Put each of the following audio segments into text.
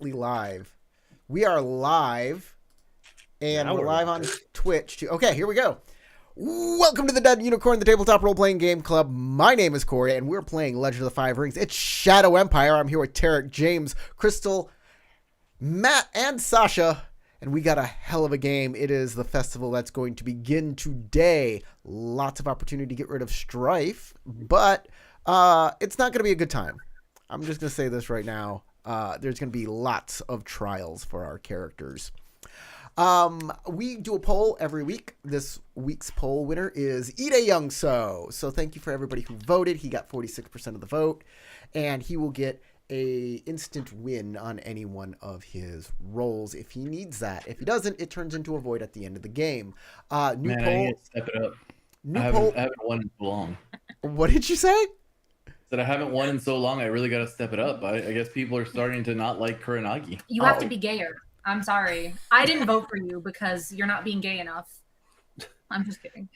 instantly live. We are live, and Now we're we're live on live. Twitch too. Okay, here we go. Welcome to the Dead Unicorn, the Tabletop Role-Playing Game Club. My name is Corey, and we're playing Legend of the Five Rings. It's Shadow Empire. I'm here with Tarek, James, Crystal, Matt, and Sasha. And we got a hell of a game. It is the festival that's going to begin today. Lots of opportunity to get rid of strife, but it's not going to be a good time. I'm just going to say this right now. There's going to be lots of trials for our characters. We do a poll every week. This week's poll winner is Ide Youngso. So thank you for everybody who voted. He got 46% of the vote, and he will get a instant win on any one of his rolls if he needs that. If he doesn't, it turns into a void at the end of the game. New Man, poll. I need to step it up. New I poll. haven't won in so long. What did you say? That I haven't won in so long. I really got to step it up. I guess people are starting to not like Kuranagi. You have to be gayer. I'm sorry. I didn't vote for you because you're not being gay enough. I'm just kidding.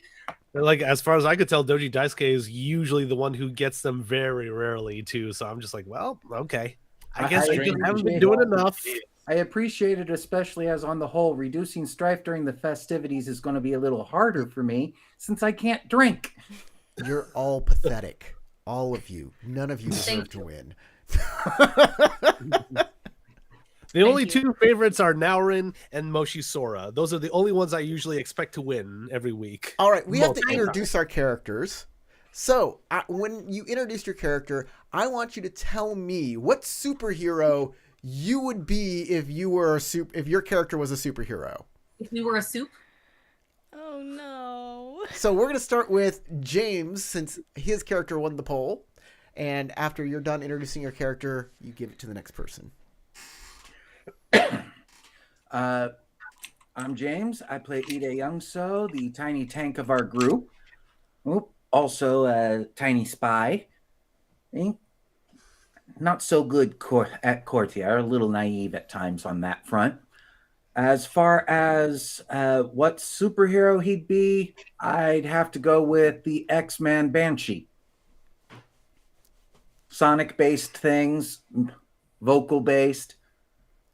Like, as far as I could tell, Doji Daisuke is usually the one who gets them very rarely, too. So I'm just like, well, okay. I guess I just haven't been doing enough. I appreciate it, especially as on the whole, reducing strife during the festivities is going to be a little harder for me since I can't drink. You're all pathetic. All of you. None of you deserve to win. The only two favorites are Naurin and Moshi Sora. Those are the only ones I usually expect to win every week. All right, we have to introduce our characters. So, when you introduce your character, I want you to tell me what superhero you would be if you were if your character was a superhero. If we were a soup? Oh no. So, we're going to start with James since his character won the poll. And after you're done introducing your character, you give it to the next person. I'm James. I play Ide Youngso, the tiny tank of our group. Also a tiny spy. Not so good at courtier, a little naive at times on that front. As far as what superhero he'd be, I'd have to go with the X-Man Banshee. Sonic-based things, vocal-based.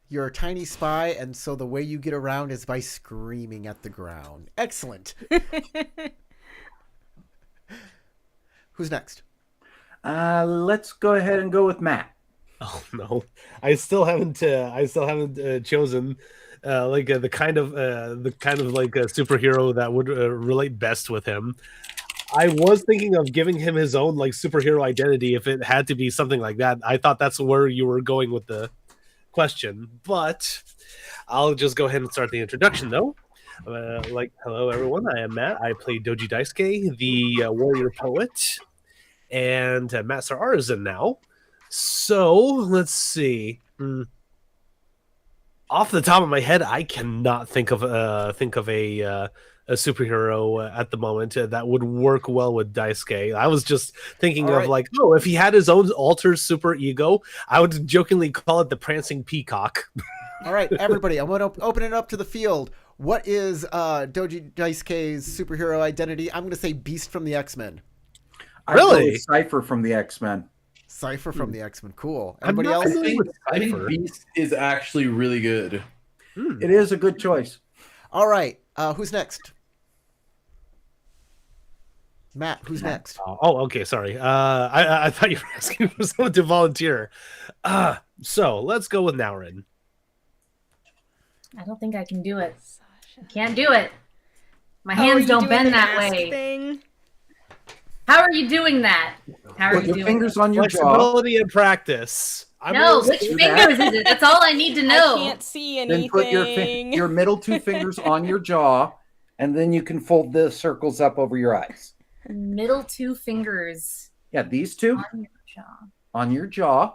You're a tiny spy, and so the way you get around is by screaming at the ground. Excellent. Who's next? Let's go ahead and go with Matt. Oh no, I still haven't chosen the kind of like a superhero that would relate best with him. I was thinking of giving him his own like superhero identity if it had to be something like that. I thought that's where you were going with the question, but I'll just go ahead and start the introduction though. Hello everyone, I am Matt. I play Doji Daisuke, the warrior poet, and Master Artisan now. So let's see. Off the top of my head, I cannot think of a superhero at the moment that would work well with Daisuke. I was just thinking of like, if he had his own alter super ego, I would jokingly call it the Prancing Peacock. All right, everybody, I want to open it up to the field. What is Doji Daisuke's superhero identity? I'm going to say Beast from the X-Men. Really? Cypher from the X-Men. Cypher from the X-Men. Cool. Everybody else? I think Beast is actually really good. It is a good choice. All right. Who's next? Matt, who's next? Okay. Sorry. I thought you were asking for someone to volunteer. So let's go with Naurin. I don't think I can do it. I can't do it. My hands don't bend that way. Thing? How are you doing that? How are Put you your doing fingers on your jaw. Flexibility and practice. No, which fingers is it? That's all I need to know. I can't see anything. Then put your middle two fingers on your jaw, and then you can fold the circles up over your eyes. Middle two fingers. Yeah, these two on your jaw. on your jaw,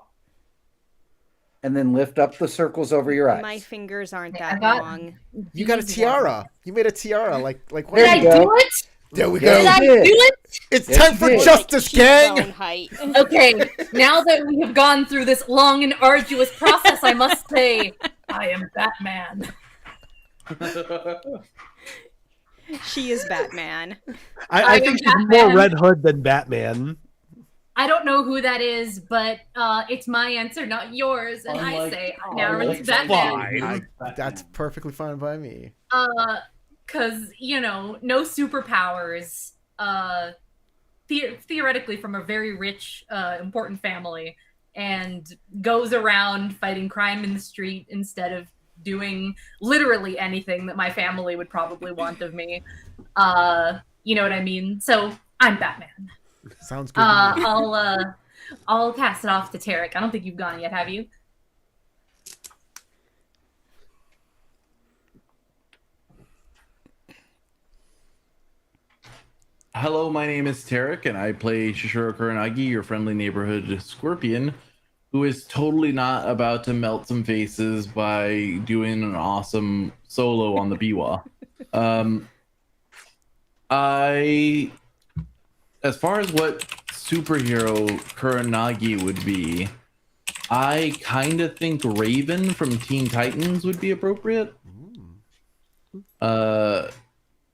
and then lift up the circles over your eyes. My fingers aren't that got- long. You got a tiara. You made a tiara. Like what? Did I do it? There we Yes, go. Did I did. do it? It's Yes, time you for did. justice, gang. Cheekbone height. Okay, now that we have gone through this long and arduous process, I must say, I am Batman. She is Batman. I am think she's Batman. more Red Hood than Batman. I don't know who that is, but it's my answer, not yours. And I say, now it's Batman. That's perfectly fine by me. Because, no superpowers. Theoretically from a very rich, important family, and goes around fighting crime in the street instead of doing literally anything that my family would probably want of me. You know what I mean? So I'm Batman. Sounds good. To me. I'll pass it off to Tarek. I don't think you've gone yet, have you? Hello, my name is Tarek, and I play Shishiro Kuranagi, your friendly neighborhood scorpion, who is totally not about to melt some faces by doing an awesome solo on the biwa. As far as what superhero Kuranagi would be, I kind of think Raven from Teen Titans would be appropriate.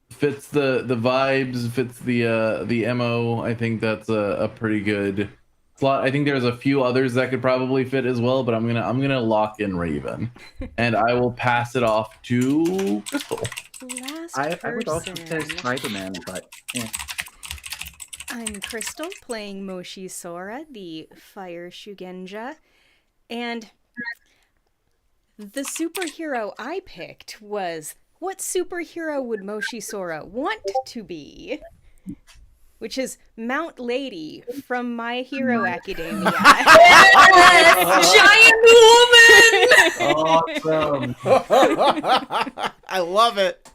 Fits the vibes, fits the MO. I think that's a pretty good slot. I think there's a few others that could probably fit as well, but I'm gonna lock in Raven, and I will pass it off to Crystal. I would also say Spider-Man, but yeah. I'm Crystal, playing Moshi Sora, the Fire Shugenja, and the superhero I picked was, what superhero would Moshi Sora want to be? Which is Mount Lady from My Hero Academia. Yes! Giant woman! Awesome. I love it.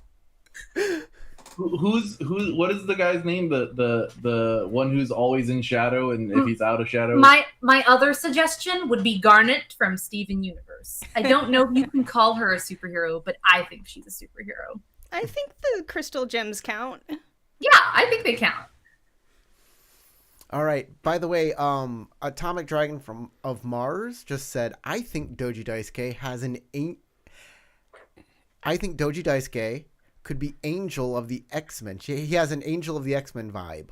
What is the guy's name? The one who's always in shadow, and if he's out of shadow. My other suggestion would be Garnet from Steven Universe. I don't know if you can call her a superhero, but I think she's a superhero. I think the crystal gems count. Yeah, I think they count. All right. By the way, Atomic Dragon of Mars just said, I think Doji Daisuke could be Angel of the X-Men. He has an Angel of the X-Men vibe.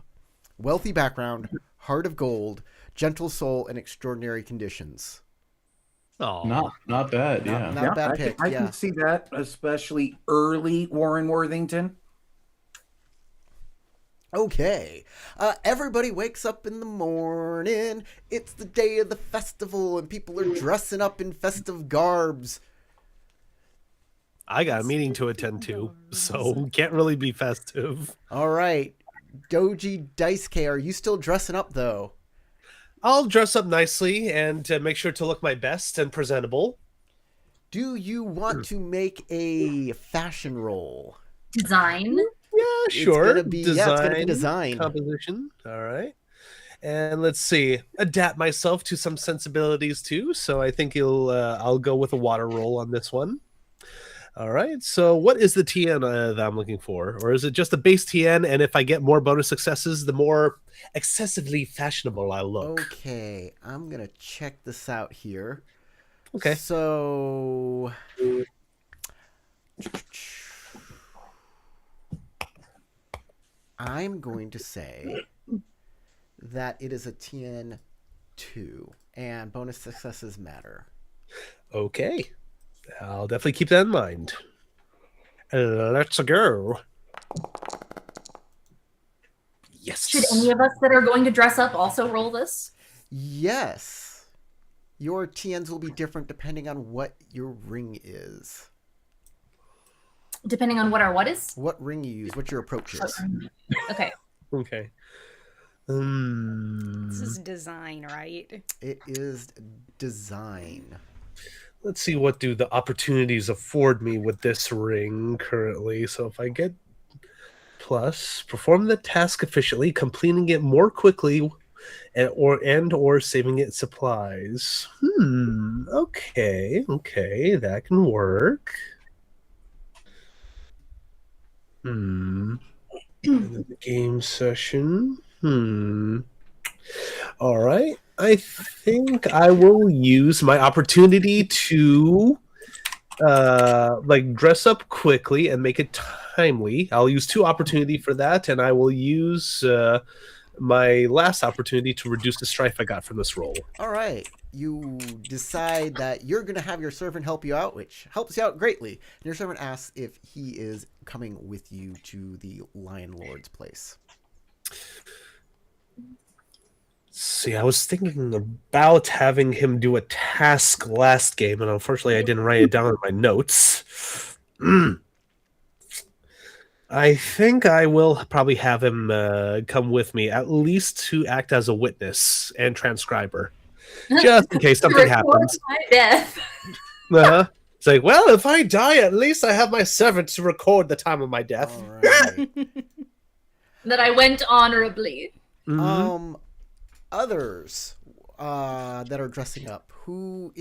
Wealthy background, heart of gold, gentle soul, and extraordinary conditions. Oh, Not bad. Yeah. Not a bad pick. I can see that, especially early Warren Worthington. Okay. Everybody wakes up in the morning. It's the day of the festival, and people are dressing up in festive garbs. I got a meeting to attend to, so can't really be festive. All right. Doji Daisuke, are you still dressing up, though? I'll dress up nicely and make sure to look my best and presentable. Do you want to make a fashion roll? Design? Yeah, sure. It's gonna be design. Composition. All right. And let's see. Adapt myself to some sensibilities too. So I think I'll go with a water roll on this one. All right. So what is the TN that I'm looking for? Or is it just a base TN? And if I get more bonus successes, the more excessively fashionable I look. Okay. I'm going to check this out here. Okay. So I'm going to say that it is a TN 2 and bonus successes matter. Okay. I'll definitely keep that in mind. Let's go. Yes. Should any of us that are going to dress up also roll this? Yes. Your TNs will be different depending on what your ring is. Depending on what our what is? What ring you use, what your approach is. Okay. Okay. This is design, right? It is design. Let's see, what do the opportunities afford me with this ring currently? So if I get plus, perform the task efficiently, completing it more quickly, or saving it supplies. Okay, that can work. The game session. All right. I think I will use my opportunity to dress up quickly and make it timely. I'll use 2 opportunity for that, and I will use my last opportunity to reduce the strife I got from this roll. All right. You decide that you're going to have your servant help you out, which helps you out greatly. And your servant asks if he is coming with you to the Lion Lord's place. See, I was thinking about having him do a task last game, and unfortunately I didn't write it down in my notes. I think I will probably have him come with me, at least to act as a witness and transcriber, just in case something happens. My death. It's like, well, if I die, at least I have my servant to record the time of my death. All right. That I went honorably. Others that are dressing up. Who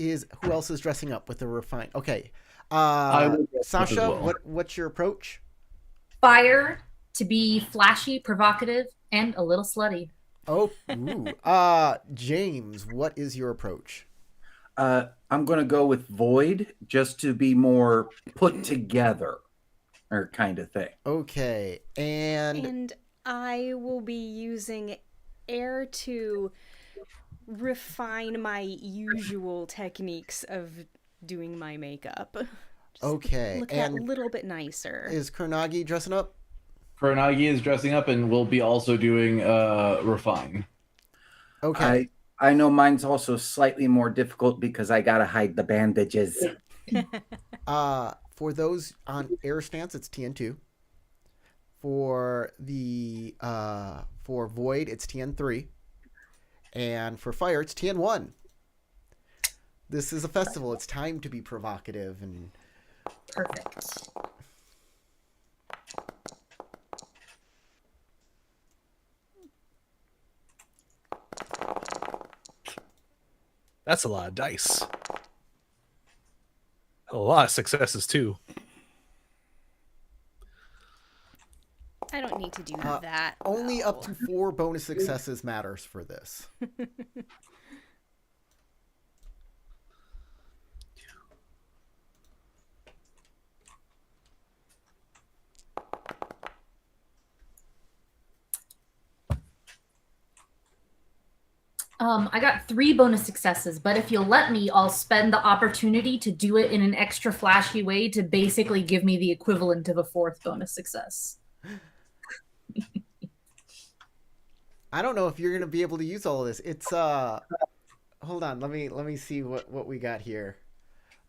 else is dressing up with the refined? Okay. I will dress up as Sasha, well. what's your approach? Fire to be flashy, provocative, and a little slutty. Oh, ooh. James, what is your approach? I'm going to go with Void just to be more put together or kind of thing. Okay. And I will be using air to refine my usual techniques of doing my makeup. Just okay. look And a little bit nicer. is Kuronagi dressing up? Kuronagi is dressing up and will be also doing refine. Okay. I know mine's also slightly more difficult because I got to hide the bandages. For those on air stance, it's TN2. For the for Void, it's TN3. And for Fire, it's TN1. This is a festival. It's time to be provocative and Perfect. That's a lot of dice. A lot of successes, too. I don't need to do that. only though. up to 4 bonus successes matters for this. I got 3 bonus successes, but if you'll let me, I'll spend the opportunity to do it in an extra flashy way to basically give me the equivalent of a 4th bonus success. I don't know if you're gonna be able to use all of this. It's hold on, let me see what we got here.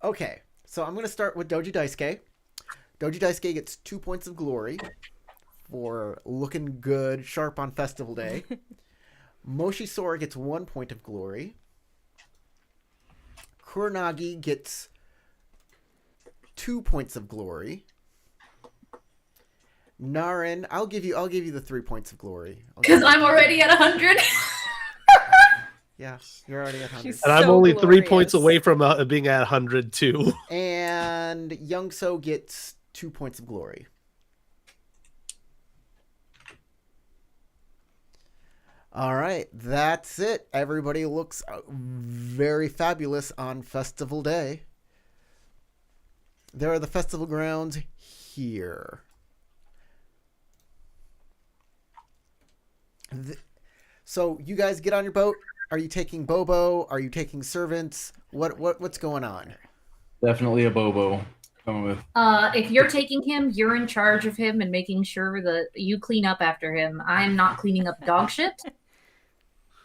Okay, so I'm gonna start with Doji Daisuke. Doji Daisuke gets 2 points of glory for looking good, sharp on festival day. Moshi Sora gets 1 point of glory. Kuronagi gets 2 points of glory. Naren, I'll give you the 3 points of glory. Because I'm already at 100. Yeah, you're already at 100. She's And I'm so only 3 points glorious. away from being at 100, too. And Youngso gets 2 points of glory. All right, that's it. Everybody looks very fabulous on festival day. There are the festival grounds here. So you guys get on your boat. Are you taking Bobo? Are you taking servants? What's going on? Definitely a Bobo coming with. If you're taking him, you're in charge of him and making sure that you clean up after him. I'm not cleaning up dog shit.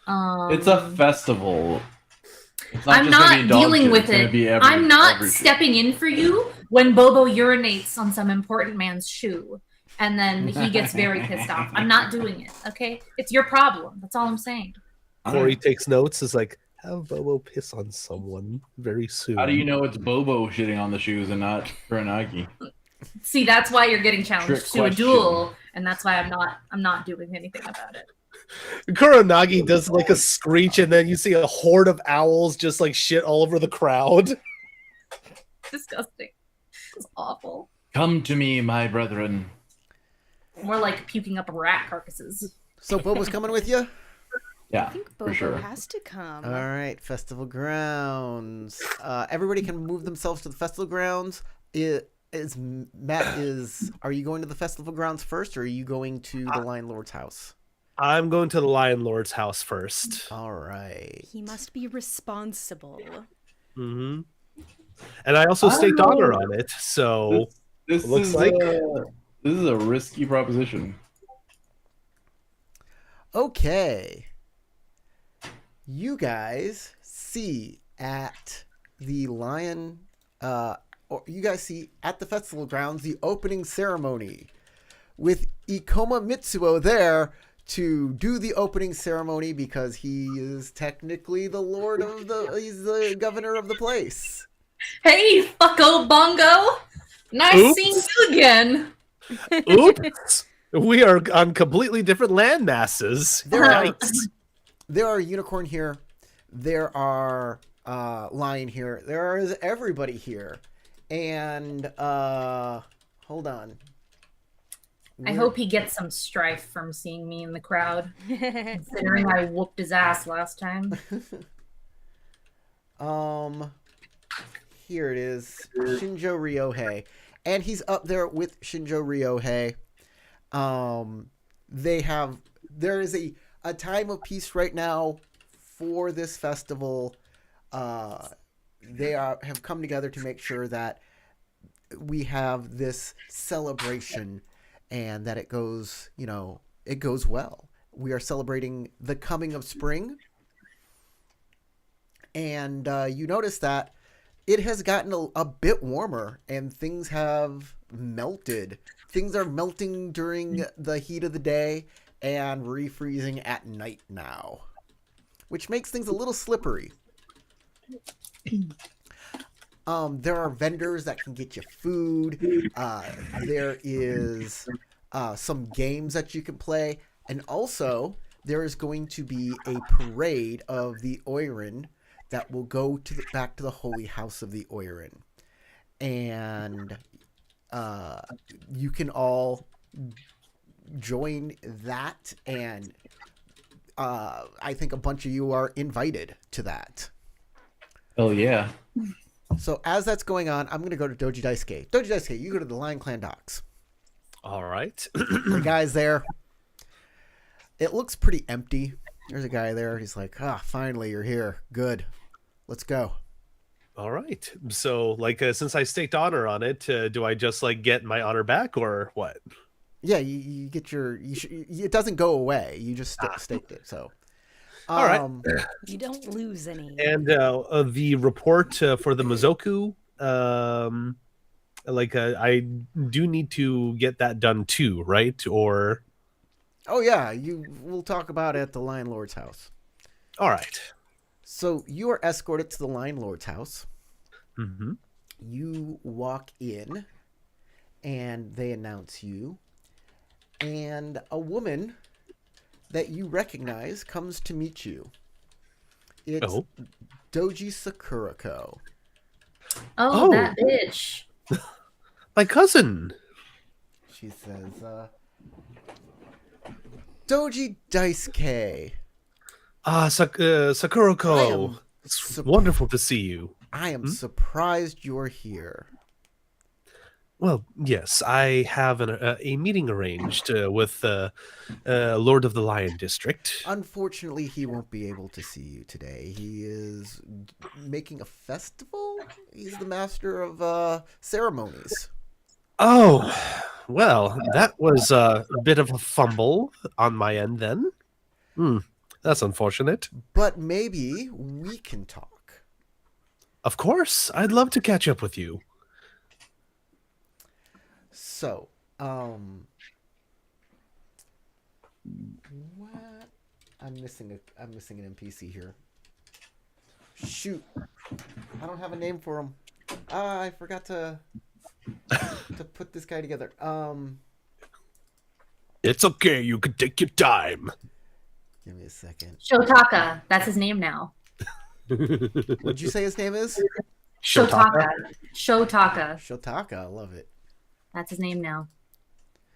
It's a festival. It's I'm just not gonna be dog dealing shit. with It's gonna it. be I'm not every shit. stepping in for you when Bobo urinates on some important man's shoe. And then he gets very pissed off. I'm not doing it, okay? It's your problem. That's all I'm saying. Corey takes notes. Is like, have Bobo piss on someone very soon. How do you know it's Bobo shitting on the shoes and not Kuronagi? See, that's why you're getting challenged Trick to a question. duel, and that's why I'm not doing anything about it. Kuronagi does like a screech, and then you see a horde of owls just like shit all over the crowd. Disgusting. It's awful. Come to me, my brethren. More like puking up rat carcasses. So Bobo's coming with you? Yeah, I think for Bobo sure. has to come. All right, festival grounds. Everybody can move themselves to the festival grounds. Are you going to the festival grounds first, or are you going to the Lion Lord's house? I'm going to the Lion Lord's house first. All right. He must be responsible. Mm-hmm. And I also I don't staked honor know. on it, so This looks is like this is a risky proposition. Okay. You guys see at the Lion, or you guys see at the festival grounds the opening ceremony with Ikoma Mitsuo there to do the opening ceremony because he is technically he's the governor of the place. Hey, fucko bongo! Nice Oops. seeing you again. oops. We are on completely different land masses. There are Yikes. there are unicorn here, there are lion here, there is everybody here, and hold on. I hope he gets some strife from seeing me in the crowd, considering I whooped his ass last time. Here it is, Shinjo Ryohei, and he's up there with Shinjo Ryohei. There is a time of peace right now for this festival. They have come together to make sure that we have this celebration and that it goes well. We are celebrating the coming of spring, and you notice that it has gotten a bit warmer and things have melted. Things are melting during the heat of the day and refreezing at night now, which makes things a little slippery. There are vendors that can get you food. There is some games that you can play. And also, there is going to be a parade of the Oirin that will go back to the holy house of the Oirin. And you can all join that. And I think a bunch of you are invited to that. Oh yeah. So as that's going on, I'm going to go to Doji Daisuke. Doji Daisuke, you go to the Lion Clan docks. All right. The guy's there. It looks pretty empty. There's a guy there. He's like, finally you're here. Good. Let's go. All right. So, since I staked honor on it, do I just get my honor back or what? Yeah, you get your. It doesn't go away. You just staked it. So. All right. You don't lose any. And the report for the Mizoku, I do need to get that done too, right? Or Oh yeah, we'll talk about it at the Lion Lord's house. all right. So you are escorted to the Lion Lord's house. Mm-hmm. You walk in, and they announce you, and a woman that you recognize comes to meet you. It's Doji Sakurako. Oh, Oh. that bitch. My cousin. She says, Doji Daisuke. Sakurako. I am It's wonderful to see you. I am surprised you're here. Well, yes, I have a meeting arranged with Lord of the Lion District. Unfortunately, he won't be able to see you today. He is making a festival. He's the master of ceremonies. Oh, well, that was a bit of a fumble on my end then. That's unfortunate. But maybe we can talk. Of course, I'd love to catch up with you. So, what? I'm missing an NPC here. Shoot, I don't have a name for him. I forgot to put this guy together. It's okay, you can take your time. Give me a second. Shotaka. That's his name now. What'd you say his name is? Shotaka. Shotaka. Shotaka. I love it. That's his name now.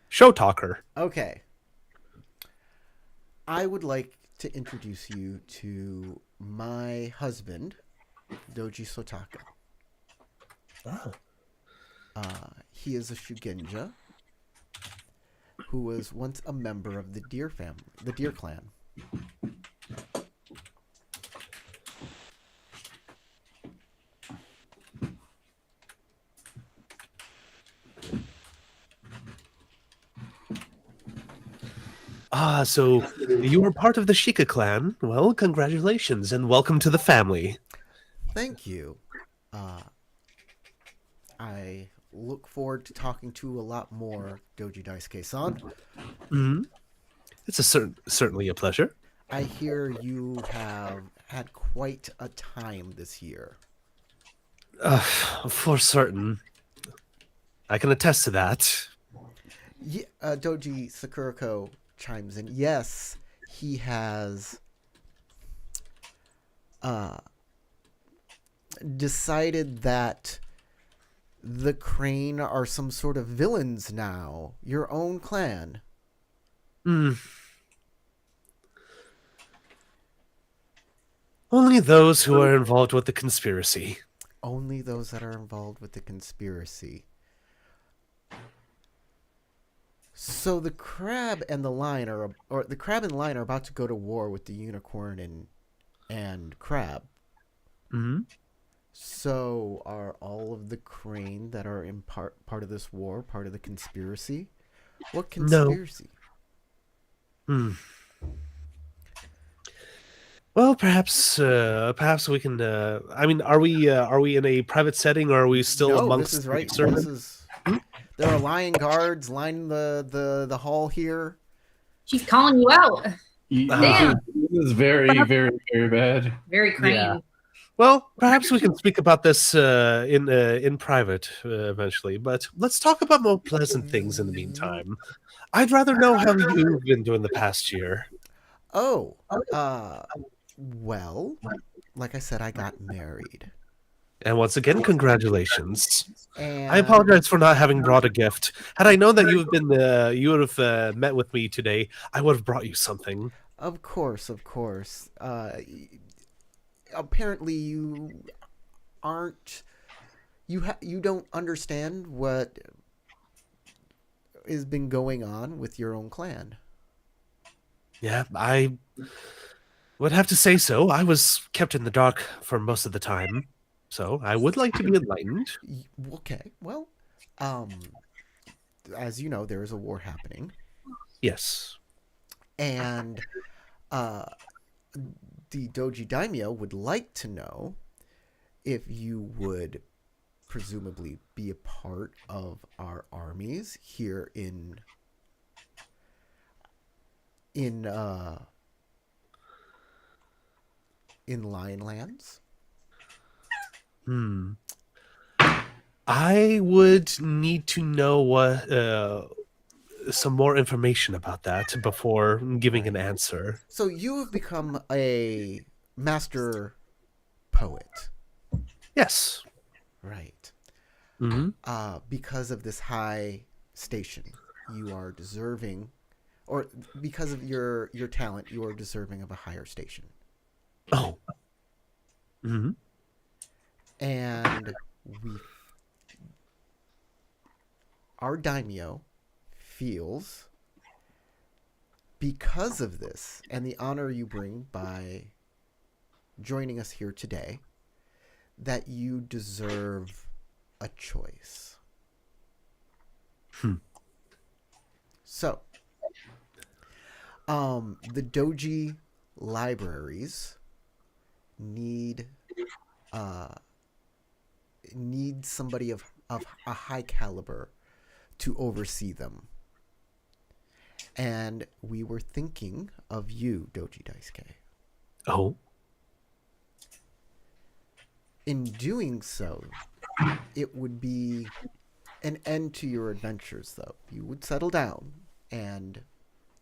Show talker. Okay. I would like to introduce you to my husband, Doji Sotaka. Oh. He is a Shugenja. who was once a member of the Deer family, the Deer clan. Ah, so you were part of the Sheikah clan. Well, congratulations and welcome to the family. Thank you. I look forward to talking to a lot more, Doji Daisuke-san. Hmm. It's certainly a pleasure. I hear you have had quite a time this year. For certain. I can attest to that. Yeah, Doji Sakurako chimes in. Yes, he has decided that the Crane are some sort of villains now. Your own clan. Hmm. Only those who are involved with the conspiracy. Only those that are involved with the conspiracy. So the crab and the lion or the crab and lion are about to go to war with the unicorn and crab. Hmm. So are all of the crane that are in part of this war part of the conspiracy? What conspiracy? No. Well, perhaps we can. I mean, are we in a private setting, or are we still No, amongst this is right. servants? This is. There are lion guards lining the hall here. She's calling you out. Damn. This is very, very, very bad. Very Crane. Yeah. Well, perhaps we can speak about this in private eventually. But let's talk about more pleasant things in the meantime. I'd rather know how you've been doing the past year. Oh, well, like I said, I got married. And once again, congratulations. And I apologize for not having brought a gift. Had I known that you would have met with me today, I would have brought you something. Of course. Apparently, you aren't. You don't understand what has been going on with your own clan. Yeah, I would have to say so. I was kept in the dark for most of the time, so I would like to be enlightened. Okay, well, as you know, there is a war happening, Yes. and the Doji Daimyo would like to know if you would presumably be a part of our armies here in Lionlands. I would need to know what some more information about that before giving an answer. So you have become a master poet, Yes. right? Hmm. Because of this high station, you are deserving, or because of your talent, you are deserving of a higher station. Oh. Hmm. And our daimyo feels, because of this and the honor you bring by joining us here today, that you deserve a choice. So, the doji libraries need somebody of a high caliber to oversee them. And we were thinking of you, Doji Daisuke. Oh. In doing so, it would be an end to your adventures, though. You would settle down and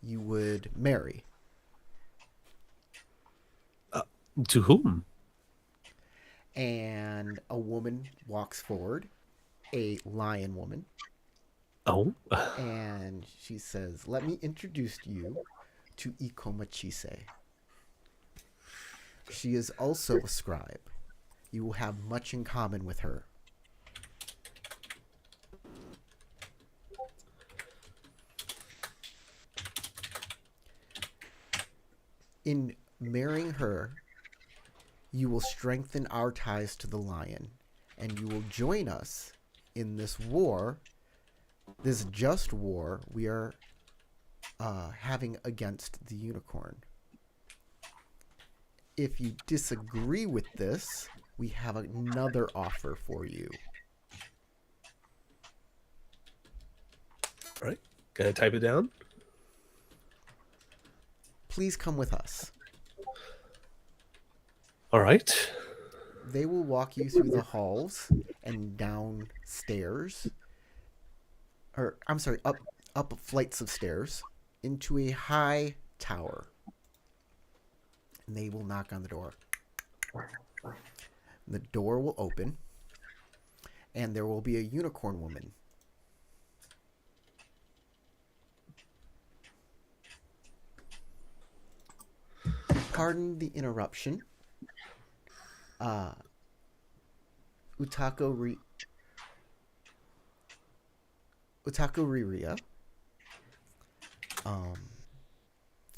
you would marry. To whom? And a woman walks forward, a lion woman, Oh. and she says, "Let me introduce you to Ikoma Chise. She is also a scribe. You will have much in common with her." In marrying her, you will strengthen our ties to the lion, and you will join us in this war, this just war we are having against the unicorn. If you disagree with this, we have another offer for you. All right. Can I type it down? Please come with us. All right. They will walk you through the halls and downstairs. Or, I'm sorry, up flights of stairs into a high tower. And they will knock on the door. The door will open, and there will be a unicorn woman. Pardon the interruption. Utako Riria.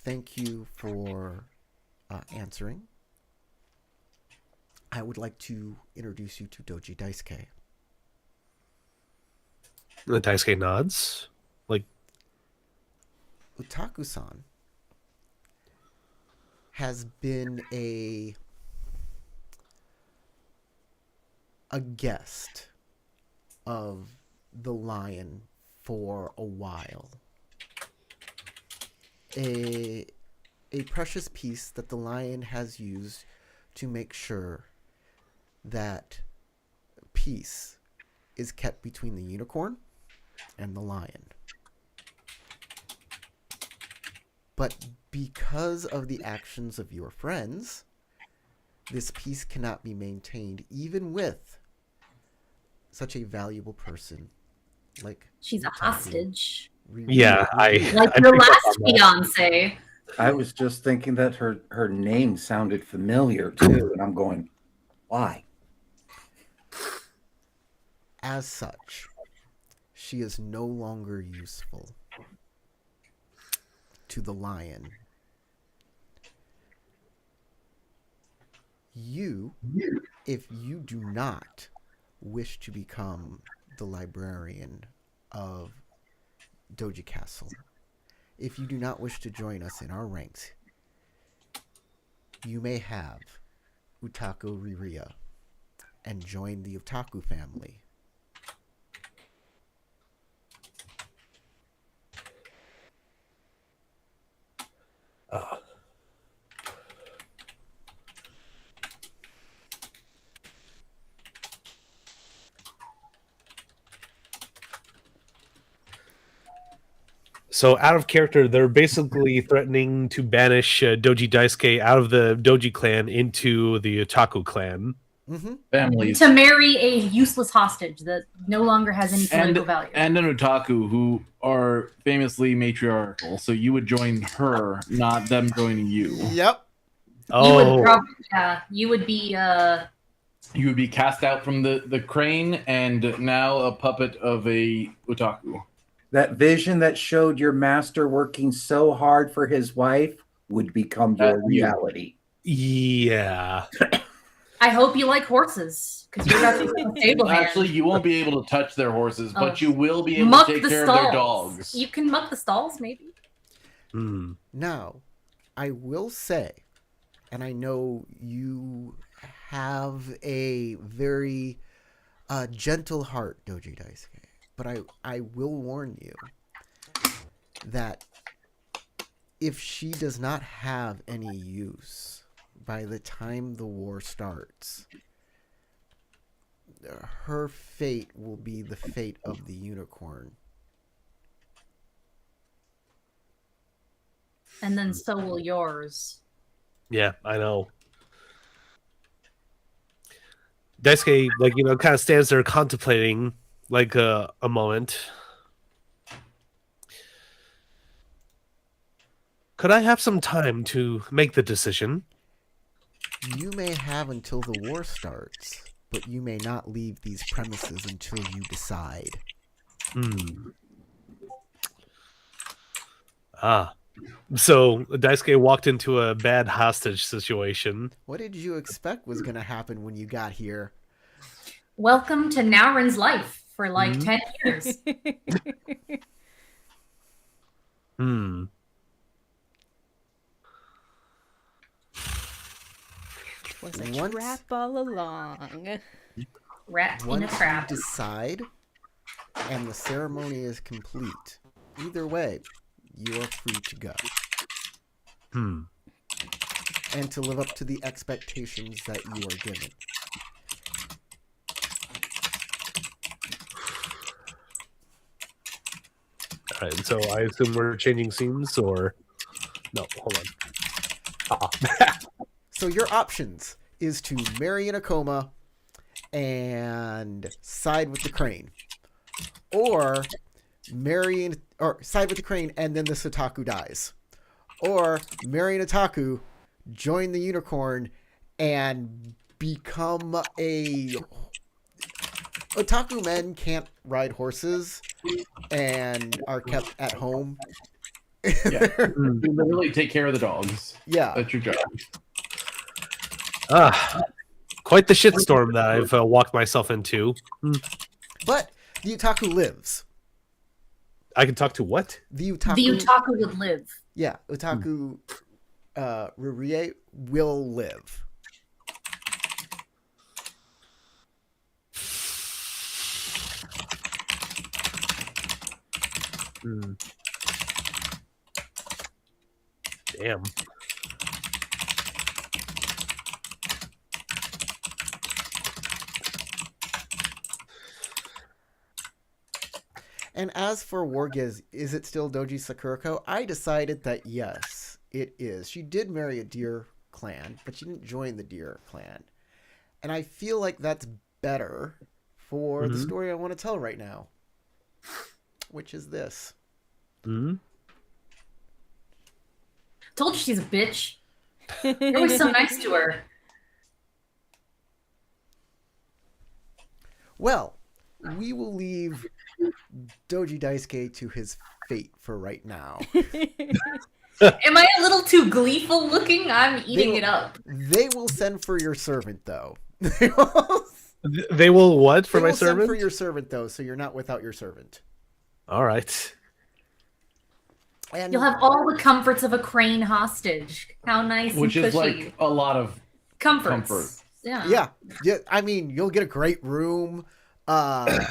Thank you for answering. I would like to introduce you to Doji Daisuke. The Daisuke nods. Like, Utaku-san has been a guest of the lion for a while. A precious piece that the lion has used to make sure that peace is kept between the unicorn and the lion. But because of the actions of your friends, this peace cannot be maintained even with such a valuable person like She's a hostage. yeah, Like I your picked up last on that. fiance. I was just thinking that her name sounded familiar too, and I'm going, why? As such, she is no longer useful to the lion. You, if you do not wish to become the librarian of Doji Castle, if you do not wish to join us in our ranks, you may have Utako Riria and join the Otaku family. So out of character, they're basically threatening to banish Doji Daisuke out of the Doji clan into the Otaku clan. Mm-hmm. Families. To marry a useless hostage that no longer has any political value. And an otaku who are famously matriarchal. So you would join her, not them joining you. Yep. You would Oh, probably, you would be You would be cast out from the crane and now a puppet of a otaku. That vision that showed your master working so hard for his wife would become your That's you. reality. yeah. I hope you like horses because you're about to be a stable hand. Actually, you won't be able to touch their horses, Oh. but you will be able Muck to take the care stalls. of their dogs. You can muck the stalls, maybe. Hmm. Now, I will say, and I know you have a very gentle heart, Doji Daisuke, but I will warn you that if she does not have any use by the time the war starts, her fate will be the fate of the unicorn. And then so will yours. Yeah, I know. Daisuke, kind of stands there contemplating, a moment. Could I have some time to make the decision? You may have until the war starts, but you may not leave these premises until you decide. Hmm. Ah, So Daisuke walked into a bad hostage situation. What did you expect was going to happen when you got here? Welcome to Naurin's life for like Mhm. 10 years. Hmm. Was a Once- trap all along. Rat in a Once you trap. decide and the ceremony is complete, either way, you are free to go Hmm. and to live up to the expectations that you are given. All right. So I assume we're changing scenes, or no? Hold on. So your options is to marry in a coma and side with the crane, or side with the crane and then the Sotaku dies, or marry an otaku, join the unicorn, and become a otaku. Men can't ride horses and are kept at home. Yeah. You literally take care of the dogs. Yeah. That's your job. Quite the shitstorm that I've walked myself into. But the otaku lives. I can talk to what? The otaku. The otaku would live. Yeah, otaku Rurie will live. Hmm. Damn. And as for Wargiz, is it still Doji Sakurako? I decided that yes, it is. She did marry a deer clan, but she didn't join the deer clan. And I feel like that's better for the story I want to tell right now, which is this. Hmm. Told you she's a bitch. You're always so nice to her. Well, we will leave Doji Daisuke to his fate for right now. Am I a little too gleeful looking? I'm eating it up. They will send for your servant, though. They will what for They my will send servant? for your servant, though, so you're not without your servant. All right. And You'll have all the comforts of a crane hostage. How nice Which and is cushy. like a lot of Comforts. comfort. Yeah. yeah. I mean, you'll get a great room. A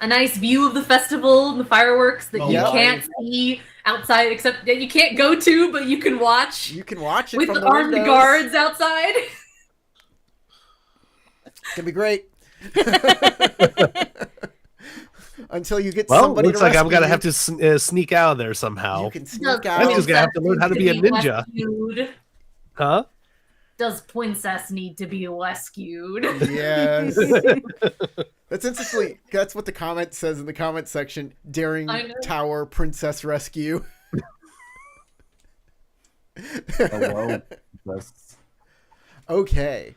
nice view of the festival and the fireworks that you Yeah. can't see outside, except that you can't go to, but you can watch You can watch it with from the the armed windows. guards outside. It's gonna be great. Until you get Well, somebody looks to like I'm rescue gonna you. have to sneak out of there somehow. You can sneak Does out. I'm just gonna have to learn how to be a princess ninja. rescued? Huh? Does princess need to be rescued? Yes. That's what the comment says in the comment section. Daring I know. Tower Princess Rescue. Hello. That's- Okay.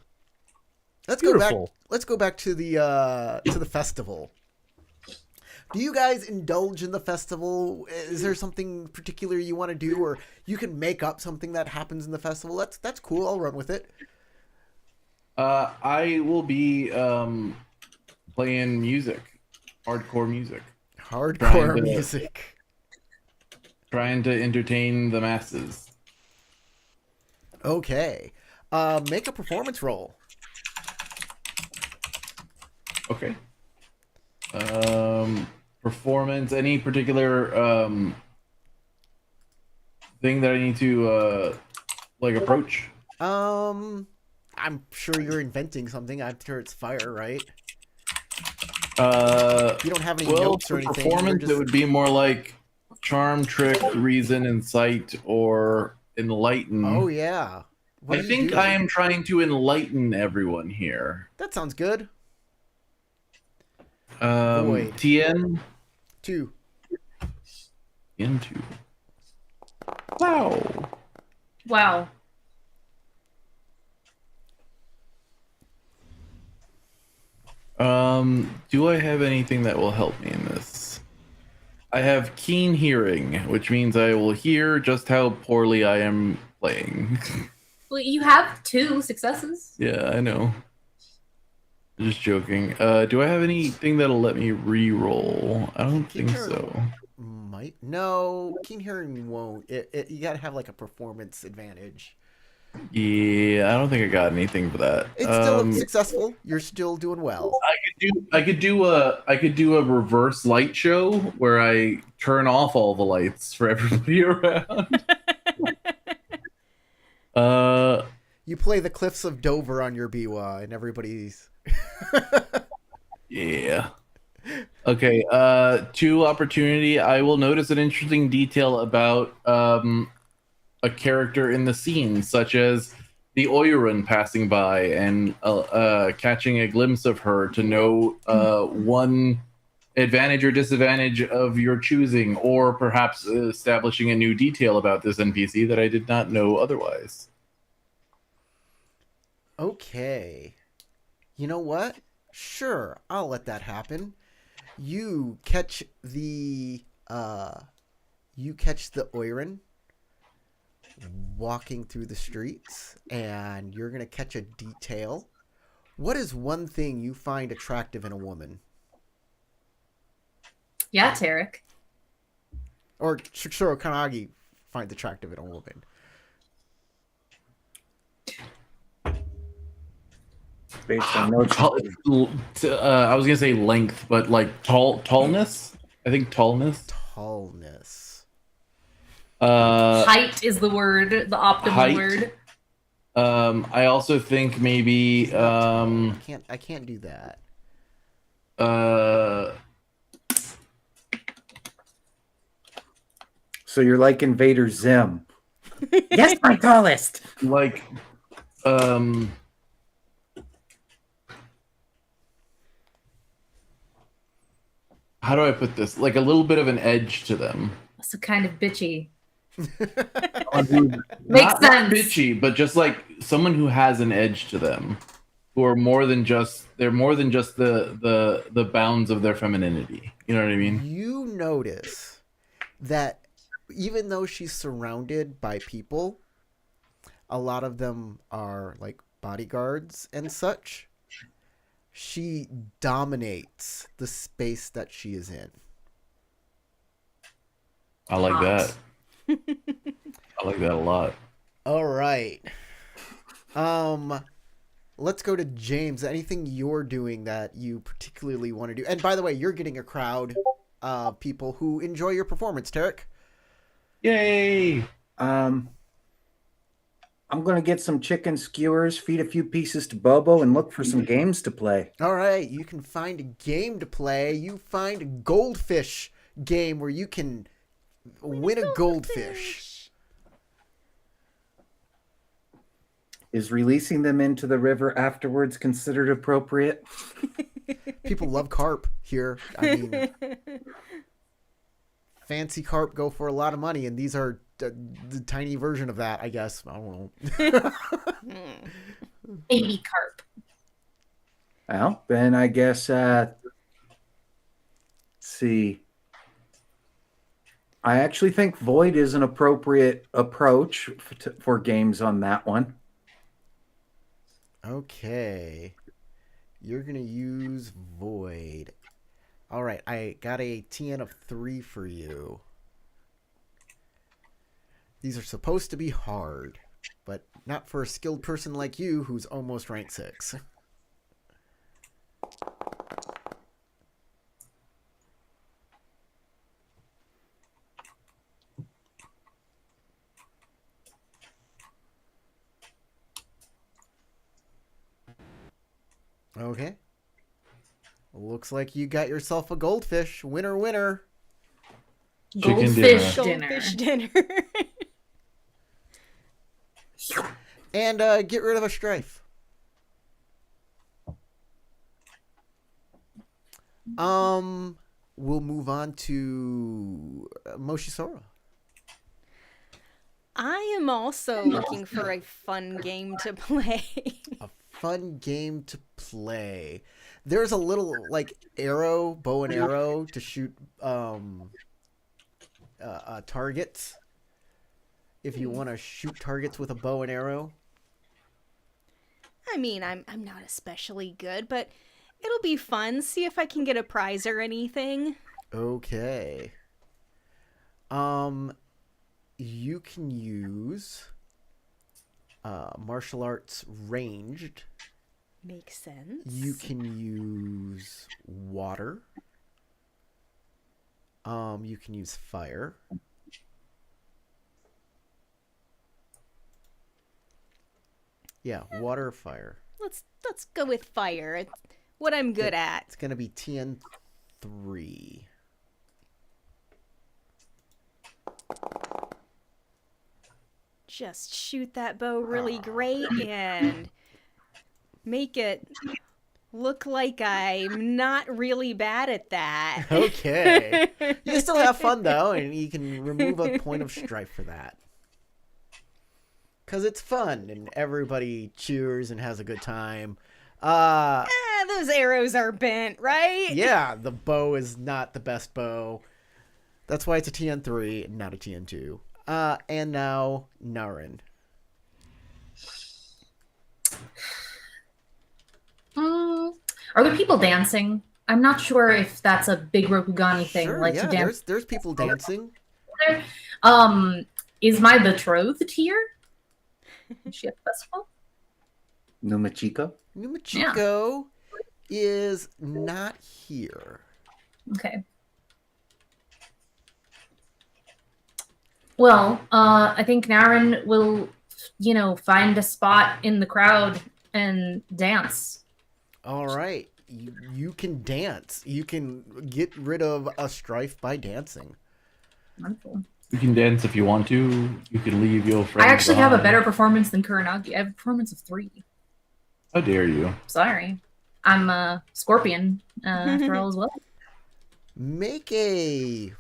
Let's Beautiful. go back to the festival. Do you guys indulge in the festival? Is there something particular you want to do, or you can make up something that happens in the festival? That's cool. I'll run with it. I will be playing music, hardcore music, Hardcore Trying to- music. trying to entertain the masses. Okay. Make a performance roll. Okay. Performance. Any particular thing that I need to like approach? I'm sure you're inventing something. I'm sure it's fire, right? You don't have any Well, notes or for anything. You're performance, just- it would be more like charm, trick, reason, insight, or enlighten. Oh yeah. What I do you think do? I am trying to enlighten everyone here. That sounds good. Tien, 2. into. Wow. Wow. Do I have anything that will help me in this? I have keen hearing, which means I will hear just how poorly I am playing. Well, you have 2 successes. Yeah, I know. Just joking. Do I have anything that'll let me re-roll? I don't Keen think hearing so. might no. Keen hearing won't. You gotta have like a performance advantage. Yeah, I don't think I got anything for that. It's still successful. You're still doing well. I could do a reverse light show where I turn off all the lights for everybody around. You play the Cliffs of Dover on your biwa, and everybody's. Yeah. Okay, 2 opportunity. I will notice an interesting detail about a character in the scene, such as the Oiran passing by and catching a glimpse of her to know one advantage or disadvantage of your choosing, or perhaps establishing a new detail about this NPC that I did not know otherwise. Okay. You know what? Sure, I'll let that happen. You catch the Oiran walking through the streets, and you're gonna catch a detail. What is one thing you find attractive in a woman? Yeah, Tarek. Or Shiro Kanagi finds attractive in a woman? Based on notes. I was gonna say length, but like tallness. I think tallness. Tallness. Height is the word, the optimal height. word. I also think maybe I can't do that. So you're like Invader Zim. Yes, my tallest. like how do I put this? Like a little bit of an edge to them. Also kind of bitchy. Not Makes sense. bitchy, but just like someone who has an edge to them, who are more than just the bounds of their femininity. You know what I mean? You notice that even though she's surrounded by people, a lot of them are like bodyguards and such. She dominates the space that she is in. I like Hot. that. I like that a lot. All right. Let's go to James. Anything you're doing that you particularly want to do? And by the way, you're getting a crowd of people who enjoy your performance, Tarek. Yay! I'm going to get some chicken skewers, feed a few pieces to Bobo, and look for some games to play. All right, you can find a game to play. You find a goldfish game where you can win a goldfish. Is releasing them into the river afterwards considered appropriate? People love carp here. I mean, fancy carp go for a lot of money, and these are the tiny version of that, I guess. I don't know. Baby carp. Well, then I guess, let's see. I actually think Void is an appropriate approach for games on that one. Okay. You're going to use Void. All right, I got a TN of 3 for you. These are supposed to be hard, but not for a skilled person like you who's almost rank 6. Okay. Looks like you got yourself a goldfish. Winner, winner. Chicken Goldfish dinner. dinner. Goldfish dinner. And get rid of a strife. We'll move on to Moshisora. I am also looking for a fun game to play. A fun game to play. There's a little like bow and arrow to shoot targets. If you want to shoot targets with a bow and arrow. I mean, I'm not especially good, but it'll be fun. See if I can get a prize or anything. Okay. You can use martial arts ranged. Makes sense. You can use water. You can use fire. Yeah, water or fire. Let's go with fire. It's what I'm good at. It's gonna be TN3. Just shoot that bow really great and make it look like I'm not really bad at that. Okay. You still have fun though, and you can remove a point of strife for that. Because it's fun and everybody cheers and has a good time. Those arrows are bent, right? Yeah, the bow is not the best bow. That's why it's a TN3 and not a TN2. And now Naren. Are there people dancing? I'm not sure if that's a big Rokugani thing, Sure, like yeah, to dance. there's people dancing. Is my betrothed here? Is she at the festival? Numachiko? Numachiko is not here. Okay. Well, I think Naren will, find a spot in the crowd and dance. All right. You can dance. You can get rid of a strife by dancing. Wonderful. You can dance if you want to. You can leave your friends I actually have a behind. better performance than Kuranagi. I have a performance of 3. How dare you? Sorry. I'm a scorpion after all as well. Make a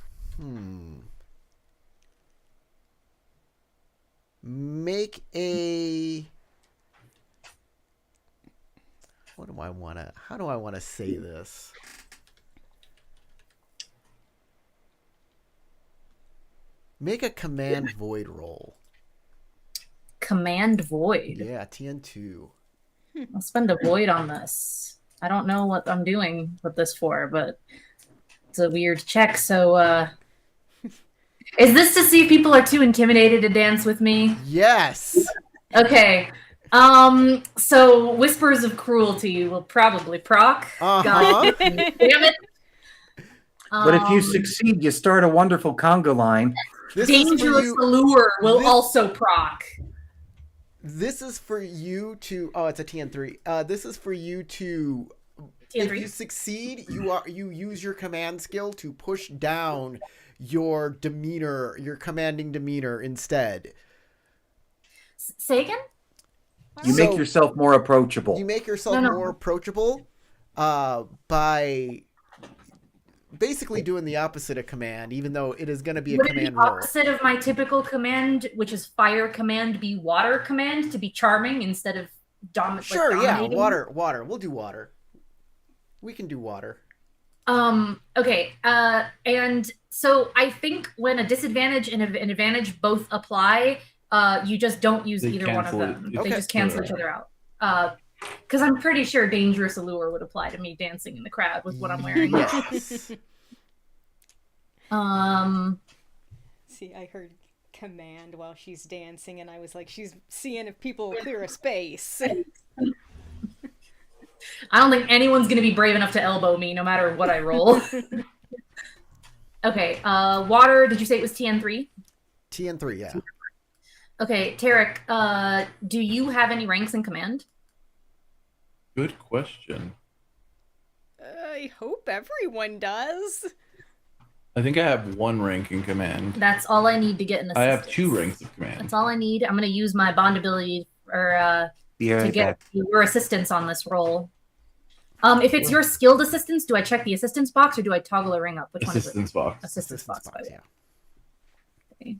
how do I want to say this? Make a command void roll. Command void. Yeah, TN2. I'll spend a void on this. I don't know what I'm doing with this for, but it's a weird check. So, is this to see if people are too intimidated to dance with me? Yes. Okay. So Whispers of Cruelty will probably proc. Uh-huh. God damn it. But if you succeed, you start a wonderful conga line. This is for Dangerous you. Allure will also proc. This is for you to. Oh, it's a TN3. This is for you to. If TN3. you succeed, you use your command skill to push down your demeanor, your commanding demeanor instead. Say again? You make yourself more approachable. You make yourself No. more approachable by basically doing the opposite of command, even though it is going to be a Would it be command roll. opposite of my typical command, which is fire command, be water command to be charming instead of Sure, yeah, dominating? water. We'll do water. We can do water. Okay. And so I think when a disadvantage and an advantage both apply, you just don't use They either one of cancel it. them. It's They just cancel each other out. Because I'm pretty sure Dangerous Allure would apply to me dancing in the crowd with what I'm wearing. Yes. See, I heard command while she's dancing, and I was like, she's seeing if people will clear a space. I don't think anyone's going to be brave enough to elbow me no matter what I roll. Okay, water, did you say it was TN3? TN3, yeah. Okay, Tarek, do you have any ranks in command? Good question. I hope everyone does. I think I have 1 rank in command. That's all I need to get an assistance. I have 2 ranks of command. That's all I need. I'm going to use my bond ability to get your assistance on this roll. If it's your skilled assistance, do I check the assistance box or do I toggle a ring up? Which Assistance one is it? box. Assistance box. yeah. Okay.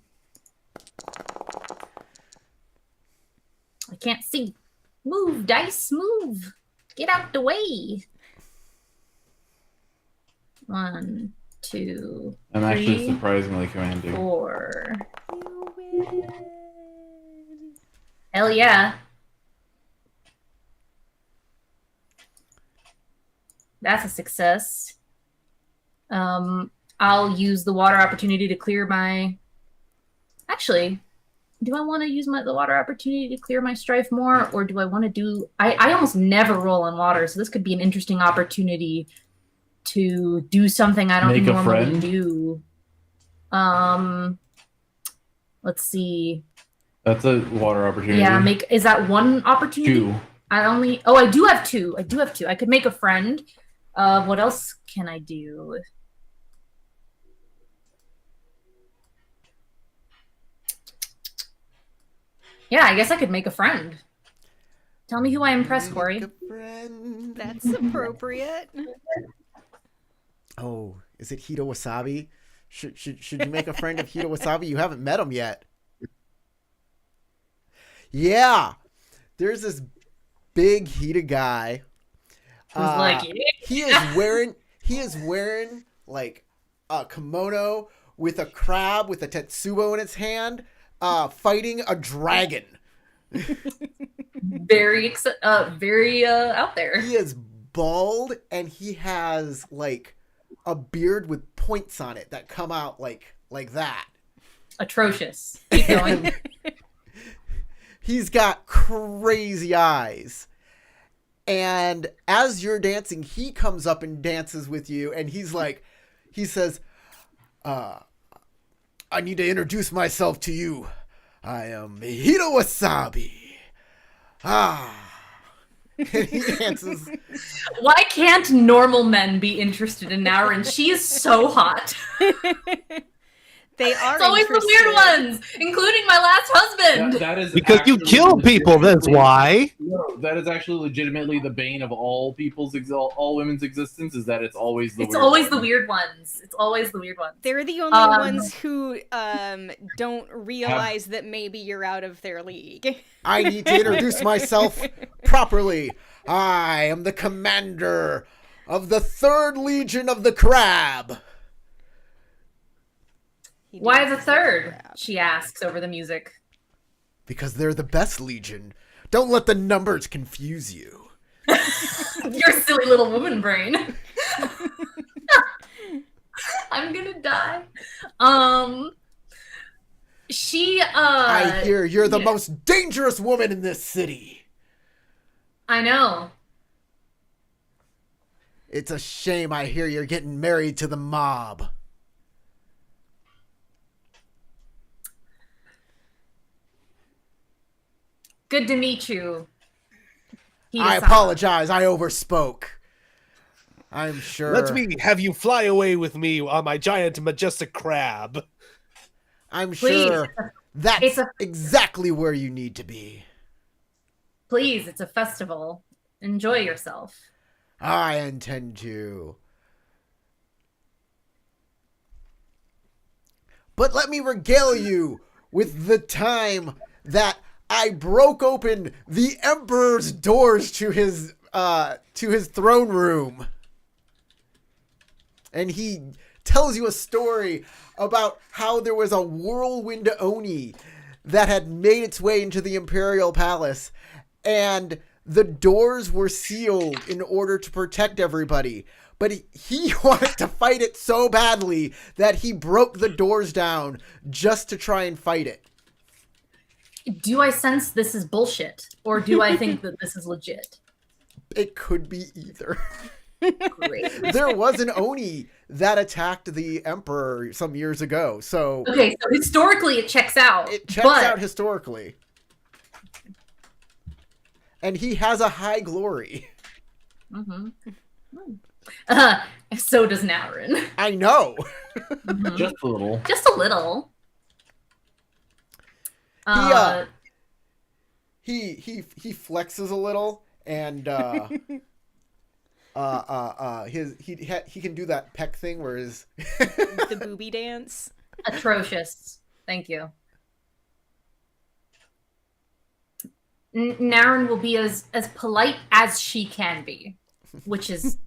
I can't see. Move, dice, move. Get out the way. 1, 2, I'm actually 3, surprisingly commanding. 4. You win. Hell yeah. That's a success. I'll use the water opportunity to clear my... Actually, do I want to use the water opportunity to clear my strife more, or do I want to do... I almost never roll on water, so this could be an interesting opportunity to do something I don't Make a normally friend? do. Let's see. That's a water opportunity. Yeah, is that one opportunity? 2. I do have 2. I do have 2. I could make a friend. What else can I do? Yeah, I guess I could make a friend. Tell me who I impress, Corey. Make a friend. That's appropriate. Oh, is it Hito Wasabi? Should you make a friend of Hito Wasabi? You haven't met him yet. Yeah, there's this big Hita guy. Who's like, yeah. He is wearing like a kimono with a crab with a tetsubo in its hand, fighting a dragon. very out there. He is bald and he has like a beard with points on it that come out like that. Atrocious. Keep going. He's got crazy eyes. And as you're dancing, he comes up and dances with you, and he says, I need to introduce myself to you. I am Hito Wasabi. And he dances. Why can't normal men be interested in Naurin? She is so hot. They are. It's always the weird ones, including my last husband. That is Because you actually kill people, that's why. No, that is actually legitimately the bane of all all women's existence. Is that it's always the It's weird always one. the weird ones. It's always the weird ones. They're the only ones who don't realize that maybe you're out of their league. I need to introduce myself properly. I am the commander of the 3rd Legion of the Crab. Why the 3rd? She asks over the music. Because they're the best Legion. Don't let the numbers confuse you. Your silly little woman brain. I'm gonna die. I hear you're the most dangerous woman in this city. I know. It's a shame I hear you're getting married to the mob. Good to meet you. I apologize. I overspoke. I'm sure. Let me have you fly away with me on my giant majestic crab. I'm Please. sure that's exactly where you need to be. Please, it's a festival. Enjoy yourself. I intend to. But let me regale you with the time that I broke open the Emperor's doors to his throne room. And he tells you a story about how there was a whirlwind Oni that had made its way into the Imperial Palace, and the doors were sealed in order to protect everybody. But he wanted to fight it so badly that he broke the doors down just to try and fight it. Do I sense this is bullshit? Or do I think that this is legit? It could be either. Great. There was an Oni that attacked the Emperor some years ago. So Okay, so historically it checks out. it checks out historically. And he has a high glory. Mm-hmm. So does Naurin. I know. Mhm. Just a little. Just a little. He flexes a little, and he can do that peck thing where his The booby dance. Atrocious. Thank you. Naurin will be as polite as she can be, which is,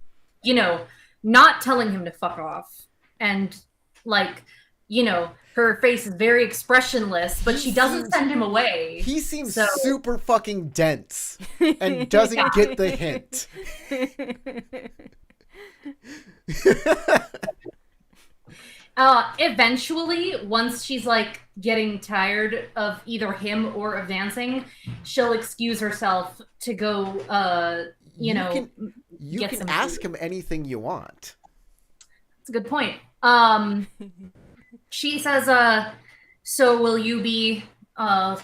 not telling him to fuck off. and like, her face is very expressionless, but she doesn't send him away. He seems super fucking dense and doesn't get the hint. Eventually, once she's like getting tired of either him or of dancing, she'll excuse herself to go, you can ask him anything you want. That's a good point. She says, so will you be at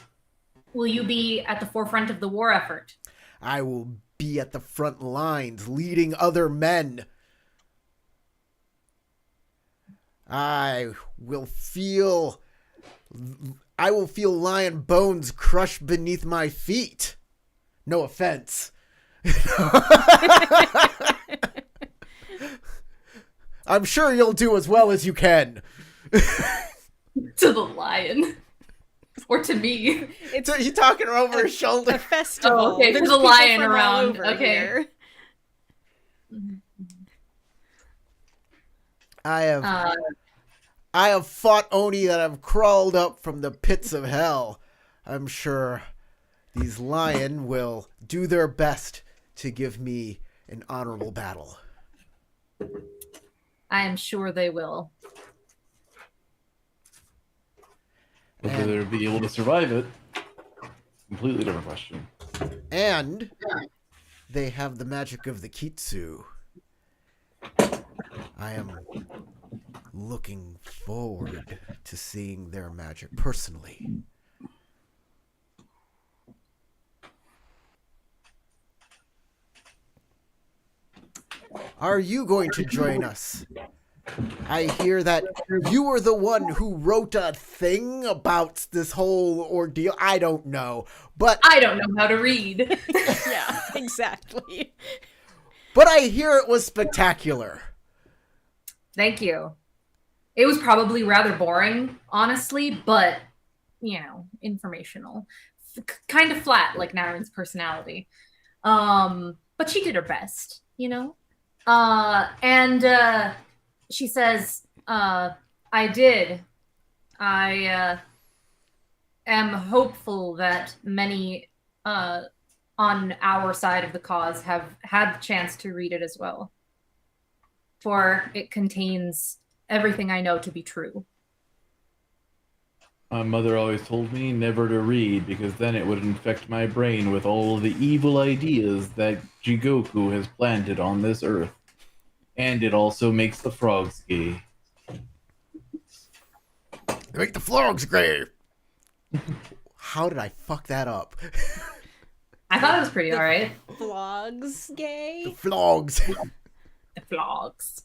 the forefront of the war effort? I will be at the front lines leading other men. I will feel lion bones crushed beneath my feet. No offense. I'm sure you'll do as well as you can. To the lion. Or to me. He's talking over his shoulder. A festival. Oh, okay, there's a lion around. Okay. Here. I have fought Oni that have crawled up from the pits of hell. I'm sure these lion will do their best to give me an honorable battle. I am sure they will. Whether they'll be able to survive it, completely different question. And they have the magic of the Kitsu. I am looking forward to seeing their magic personally. Are you going to join us? I hear that you were the one who wrote a thing about this whole ordeal. I don't know, but I don't know how to read. Yeah, exactly. But I hear it was spectacular. Thank you. It was probably rather boring, honestly, but, informational. Kind of flat, like Naren's personality. But she did her best, And she says, I did. I am hopeful that many on our side of the cause have had the chance to read it as well. For it contains everything I know to be true. My mother always told me never to read because then it would infect my brain with all the evil ideas that Jigoku has planted on this earth. And it also makes the frogs gay. They make the frogs gay. How did I fuck that up? I thought it was pretty alright. Vlogs gay? The frogs. The vlogs.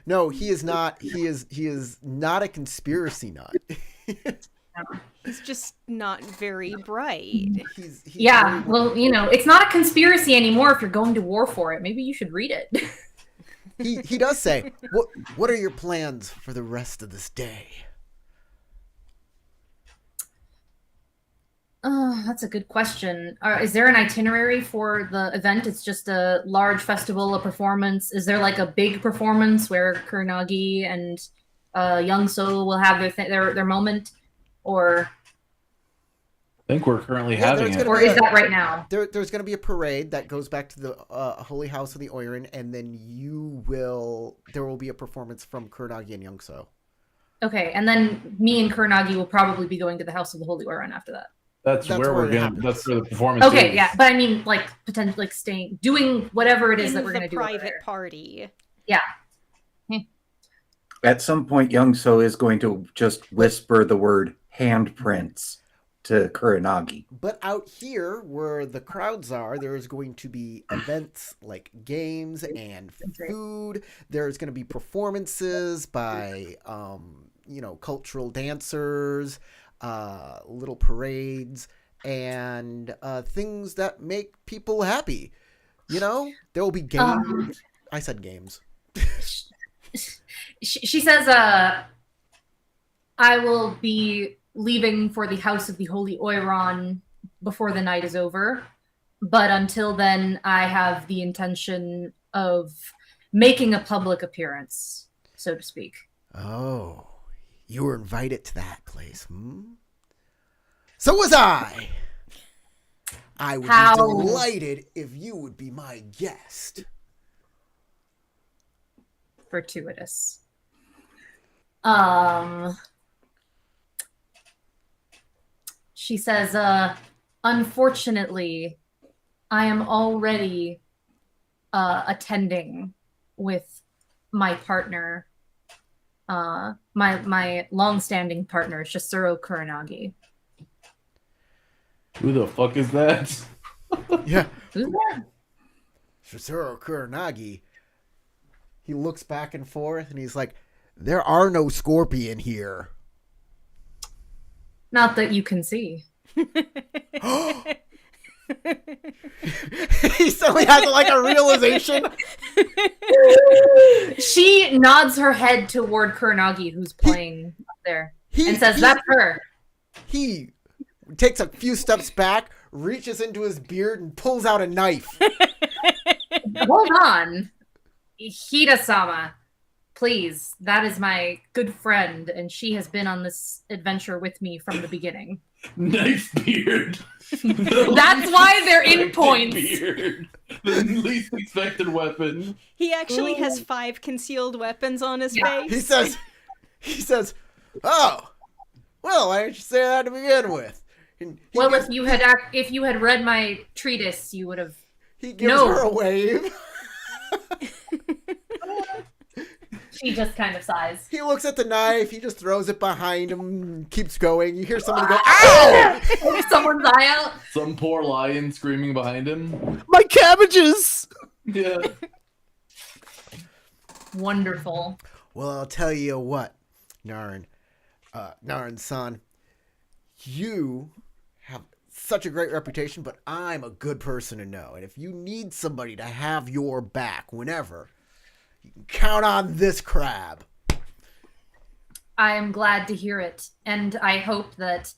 No, he is not. He is not a conspiracy nut. He's just not very bright. He's Yeah, well, it's not a conspiracy anymore if you're going to war for it. Maybe you should read it. He does say, what are your plans for the rest of this day? That's a good question. Is there an itinerary for the event? It's just a large festival, a performance. Is there like a big performance where Kurenagi and Youngso will have their moment? Or I think we're currently having it. Or is that right now? There's going to be a parade that goes back to the Holy House of the Oiran, and then there will be a performance from Kurenagi and Youngso. Okay, and then me and Kurenagi will probably be going to the House of the Holy Oiran after that. That's where we're going. That's where the performance. Okay, is. yeah, but I mean, like potentially, like doing whatever it is that we're going to do. Private party. Yeah. At some point, Youngso is going to just whisper the word handprints to Kurenagi. But out here, where the crowds are, there is going to be events like games and food. There's going to be performances by, cultural dancers. Little parades and things that make people happy. There will be games. I said games. She says, I will be leaving for the House of the Holy Oiran before the night is over. But until then, I have the intention of making a public appearance, so to speak. Oh, you were invited to that place, So was I. I would How? be delighted if you would be my guest. Fortuitous. She says, unfortunately, I am already attending with my partner, my long-standing partner, Shisuro Kuranagi. Who the fuck is that? Yeah. Who's that? Shisuro Kuranagi. He looks back and forth and he's like, there are no scorpion here. Not that you can see. He suddenly has like a realization. She nods her head toward Kuranagi, who's playing up there, and says, that's her. He takes a few steps back, reaches into his beard, and pulls out a knife. Hold on. Hida-sama, please. That is my good friend, and she has been on this adventure with me from the beginning. Nice beard. That's why they're in points. Beard. The least expected weapon. He actually has 5 concealed weapons on his face. He says, oh, well, why didn't you say that to begin with? Well, if you had read my treatise, you would have. He gives her a wave. She just kind of sighs. He looks at the knife. He just throws it behind him. Keeps going. You hear someone go, "Ow!" Someone's eye out. Some poor lion screaming behind him. My cabbages! Yeah. Wonderful. Well, I'll tell you what, Naran-san, you have such a great reputation, but I'm a good person to know. And if you need somebody to have your back whenever, you can count on this crab. I am glad to hear it, and I hope that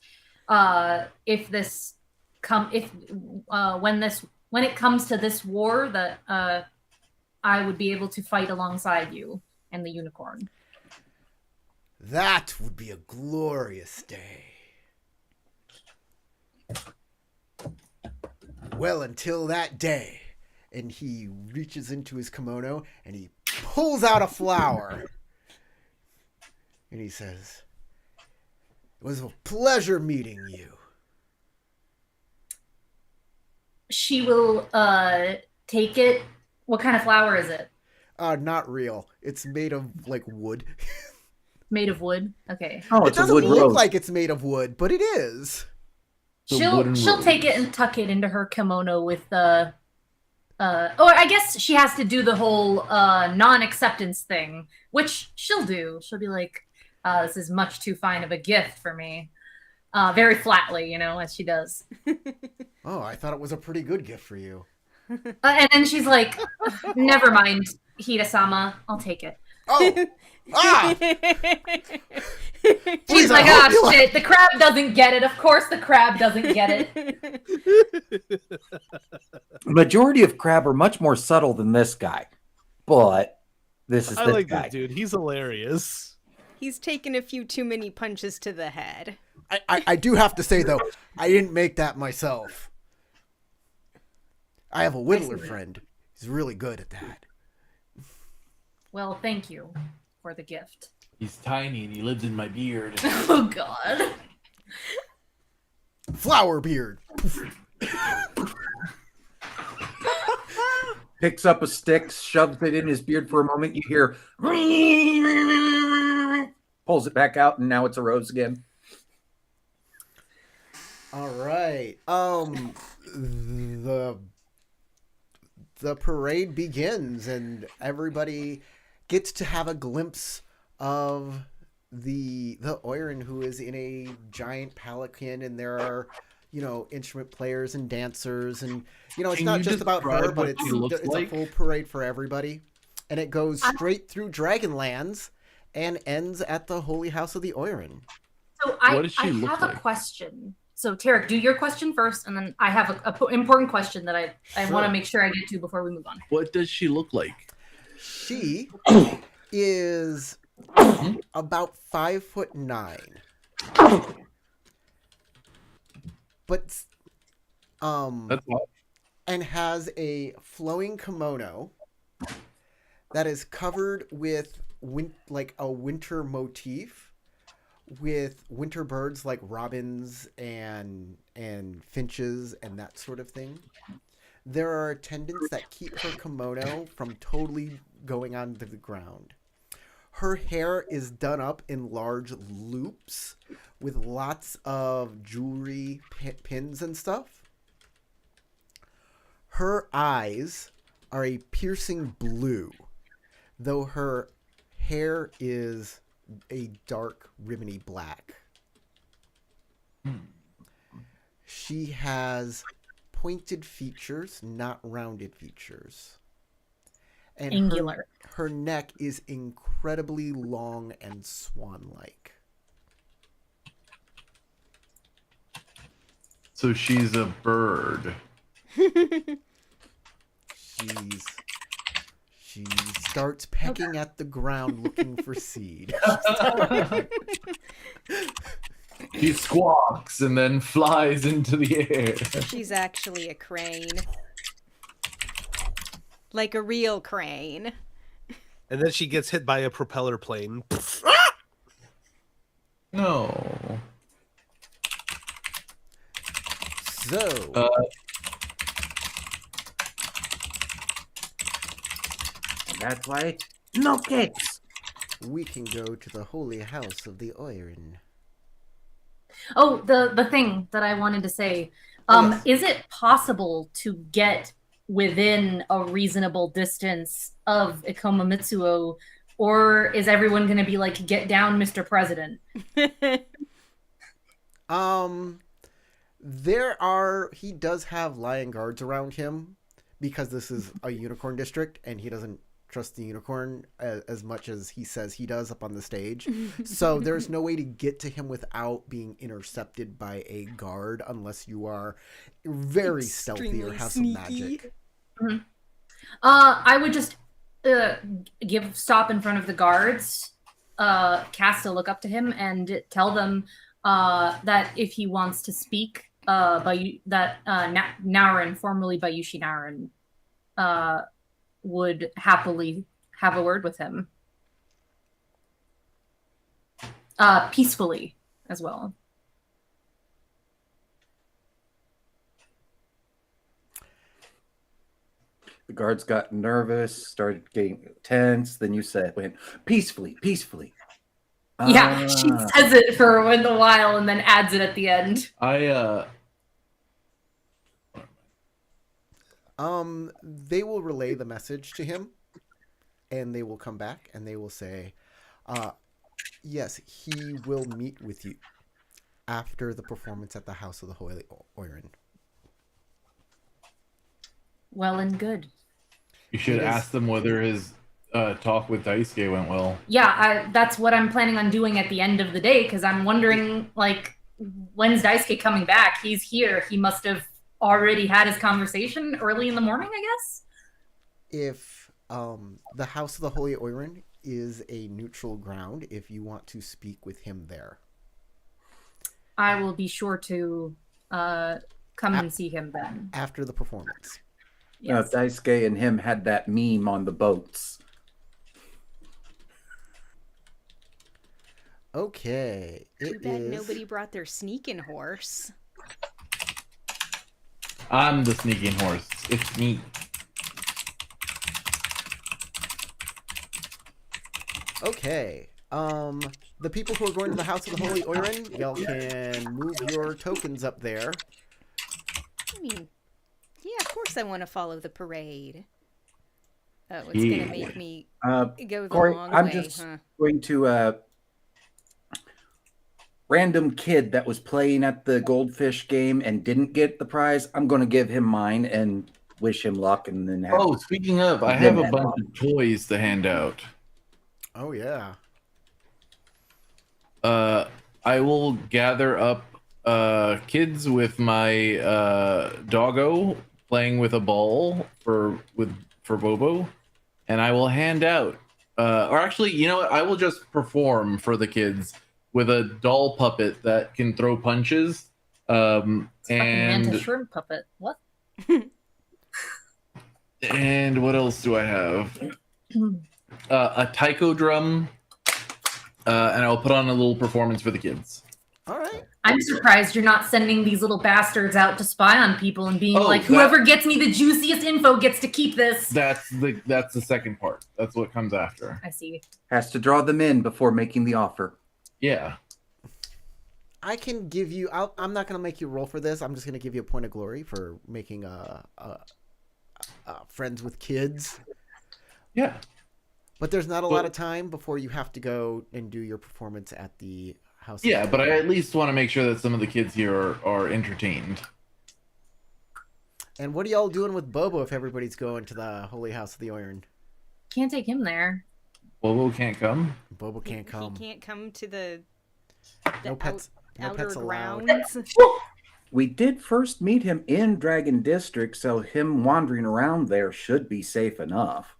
when it comes to this war, that I would be able to fight alongside you and the unicorn. That would be a glorious day. Well, until that day. And he reaches into his kimono and he pulls out a flower. And he says, it was a pleasure meeting you. She will take it. What kind of flower is it? Not real. It's made of, like, wood. Made of wood? Okay. Oh, It it's a doesn't wood look rose. like it's made of wood, but it is. She'll take it and tuck it into her kimono with or I guess she has to do the whole non-acceptance thing, which she'll do. She'll be like, this is much too fine of a gift for me. Very flatly, as she does. Oh, I thought it was a pretty good gift for you. And then she's like, never mind, Hida-sama, I'll take it. Oh! Ah! She's Please, like, I hope you shit, the crab doesn't get it. Of course the crab doesn't get it. Majority of crab are much more subtle than this guy, but this is I this like guy. this dude. He's hilarious. He's taken a few too many punches to the head. I do have to say, though, I didn't make that myself. I have a whittler friend. He's really good at that. Well, thank you for the gift. He's tiny and he lives in my beard. Oh, God. Flower beard. Picks up a stick, shoves it in his beard for a moment. You hear, pulls it back out, and now it's a rose again. All right. The parade begins, and everybody gets to have a glimpse of the Oiran, who is in a giant palanquin, and there are, instrument players and dancers, and it's Can not you just about her, describe but what she looks it's a like? full parade for everybody, and it goes straight through Dragonlands and ends at the Holy House of the Oiran. So What does she I look have like? a question. So, Tarek, do your question first, and then I have a important question that I Sure. want to make sure I get to before we move on. What does she look like? She is about 5'9", but That's all. and has a flowing kimono that is covered with like a winter motif with winter birds like robins and finches and that sort of thing. There are attendants that keep her kimono from totally going onto the ground. Her hair is done up in large loops with lots of jewelry, pins, and stuff. Her eyes are a piercing blue, though her hair is a dark, ribbony black. She has pointed features, not rounded features. And Angular. her neck is incredibly long and swan-like. So she's a bird. She starts pecking at the ground looking for seed. He squawks and then flies into the air. She's actually a crane. Like a real crane. And then she gets hit by a propeller plane. No. So, And that's why no cakes. we can go to the holy house of the Oirin. Oh, the thing that I wanted to say. Yes. Is it possible to get within a reasonable distance of Ikoma Mitsuo, or is everyone going to be like, get down, Mr. President? He does have lion guards around him because this is a unicorn district and he doesn't trust the unicorn as much as he says he does up on the stage. So there's no way to get to him without being intercepted by a guard unless you are very stealthy or have some magic. Mm-hmm. I would just stop in front of the guards, cast a look up to him, and tell them that if he wants to speak, Narin, formerly Bayushi Narin, would happily have a word with him. Peacefully as well. The guards got nervous, started getting tense. Then you went peacefully, peacefully. Yeah, she says it for a while and then adds it at the end. They will relay the message to him, and they will come back and they will say, yes, he will meet with you after the performance at the House of the Holy Oirin. Well and good. You should ask them whether his talk with Daisuke went well. Yeah, that's what I'm planning on doing at the end of the day, because I'm wondering, like, when's Daisuke coming back? He's here. He must have already had his conversation early in the morning, I guess? If the House of the Holy Oirin is a neutral ground, if you want to speak with him there. I will be sure to come and see him then. After the performance. Yes. Daisuke and him had that meme on the boats. Okay. Too bad nobody brought their sneaking horse. I'm the sneaking horse. It's me. Okay. The people who are going to the House of the Holy Oirin, y'all can move your tokens up there. I mean, yeah, of course I want to follow the parade. Oh, it's going to make me go the Corey, long I'm way, just going to random kid that was playing at the goldfish game and didn't get the prize. I'm going to give him mine and wish him luck, and then have Speaking of, I have a bunch of toys to hand out. Oh, yeah. I will gather up kids with my doggo playing with a ball for Bobo. and I will hand out, or actually, you know what? I will just perform for the kids with a doll puppet that can throw punches. Fucking manta And shrimp puppet. What? and what else do I have? A taiko drum, and I'll put on a little performance for the kids. All right. I'm surprised you're not sending these little bastards out to spy on people and being Oh, like, whoever gets me the juiciest info gets to keep this. That's the second part. That's what comes after. I see. Has to draw them in before making the offer. Yeah. I can give you. I'm not going to make you roll for this. I'm just going to give you a point of glory for making friends with kids. Yeah. But there's not a lot of time before you have to go and do your performance at the house. Yeah, but I at least want to make sure that some of the kids here are entertained. And what are y'all doing with Bobo if everybody's going to the Holy House of the Iron? Can't take him there. Bobo can't come. Bobo can't come. He can't come to the No pets. No outer pets allowed. grounds. We did first meet him in Dragon District, so him wandering around there should be safe enough.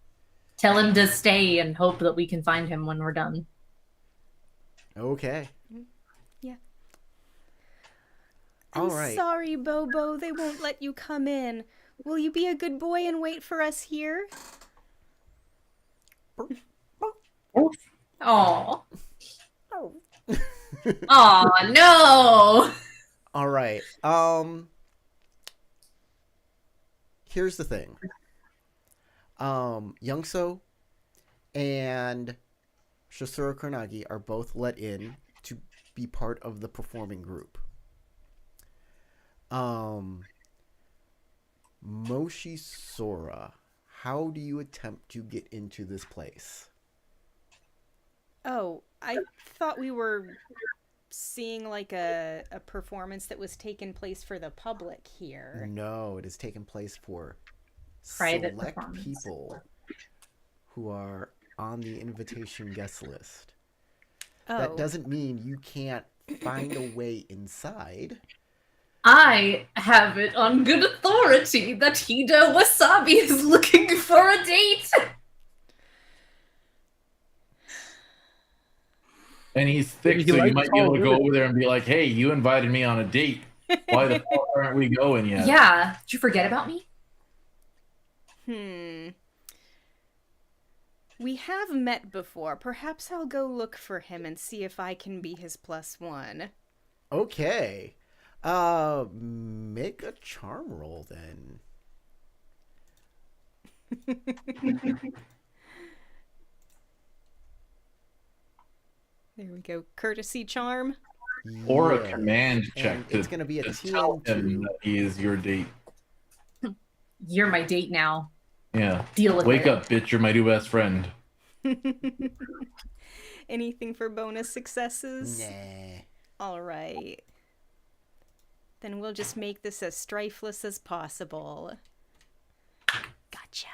Tell him to stay and hope that we can find him when we're done. Okay. Yeah. All I'm right. sorry, Bobo. They won't let you come in. Will you be a good boy and wait for us here? Oh. Oh no. All right. Here's the thing. Youngso and Shasura Karnagi are both let in to be part of the performing group. Moshi Sora, how do you attempt to get into this place? Oh, I thought we were seeing like a performance that was taking place for the public here. No, it has taken place for Private select performance. people who are on the invitation guest list. Oh, That doesn't mean you can't find a way inside. I have it on good authority that Hida Wasabi is looking for a date. And he's thick, He so you likes might be able to go tall over there and be like, "Hey, you invited me on a date. Why the fuck aren't we going yet?" Yeah. Did you forget about me? We have met before. Perhaps I'll go look for him and see if I can be his +1. Okay. Make a charm roll then. There we go. Courtesy charm. Or a Yeah. command check And to, it's gonna be a to tell him TN2. that he is your date. You're my date now. Yeah. Deal with Wake it. up, bitch! You're my new best friend. Anything for bonus successes? Nah. All right. Then we'll just make this as strifeless as possible. Gotcha.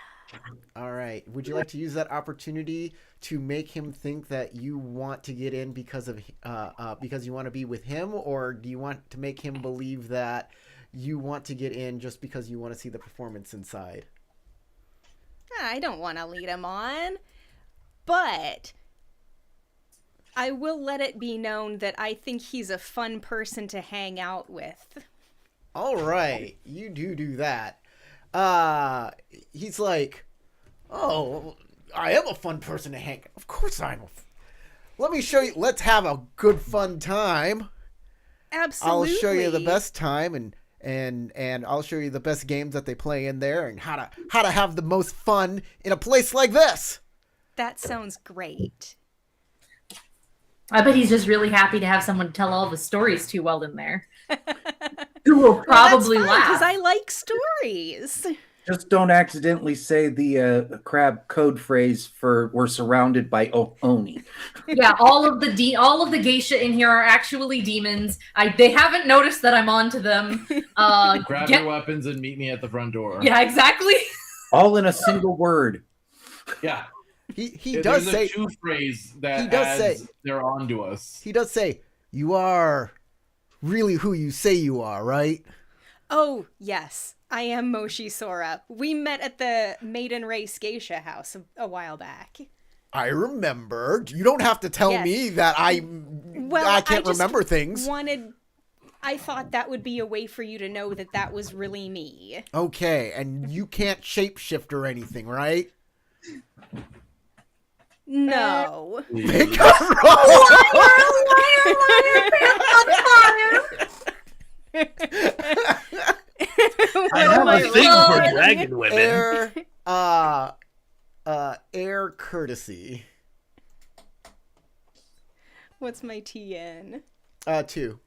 All right. Would you like to use that opportunity to make him think that you want to get in because you want to be with him, or do you want to make him believe that you want to get in just because you want to see the performance inside? I don't want to lead him on, but I will let it be known that I think he's a fun person to hang out with. All right, you do that. He's like, "Oh, I am a fun person to hang. Of course I'm. Let me show you. Let's have a good fun time. Absolutely. I'll show you the best time, and I'll show you the best games that they play in there, and how to have the most fun in a place like this." That sounds great. I bet he's just really happy to have someone to tell all the stories to while in there. Who will probably laugh. Because I like stories. Just don't accidentally say the crab code phrase for "we're surrounded by Oni." Yeah, all of the geisha in here are actually demons. They haven't noticed that I'm onto them. Grab Get- your weapons and meet me at the front door. Yeah, exactly. All in a single word. Yeah. He There's does a say shoe phrase that he does adds say- they're on to us. he does say you are really who you say you are, right? Oh, yes. I am Moshi Sora. We met at the Maiden Race Geisha house a while back. I remember. You don't have to tell Yes. me that I can't just remember things. I thought that would be a way for you to know that that was really me. Okay, and you can't shapeshift or anything, right? No. Pick a roll. I What have am I a thing for rolling? dragon women. Air courtesy. What's my TN? 2.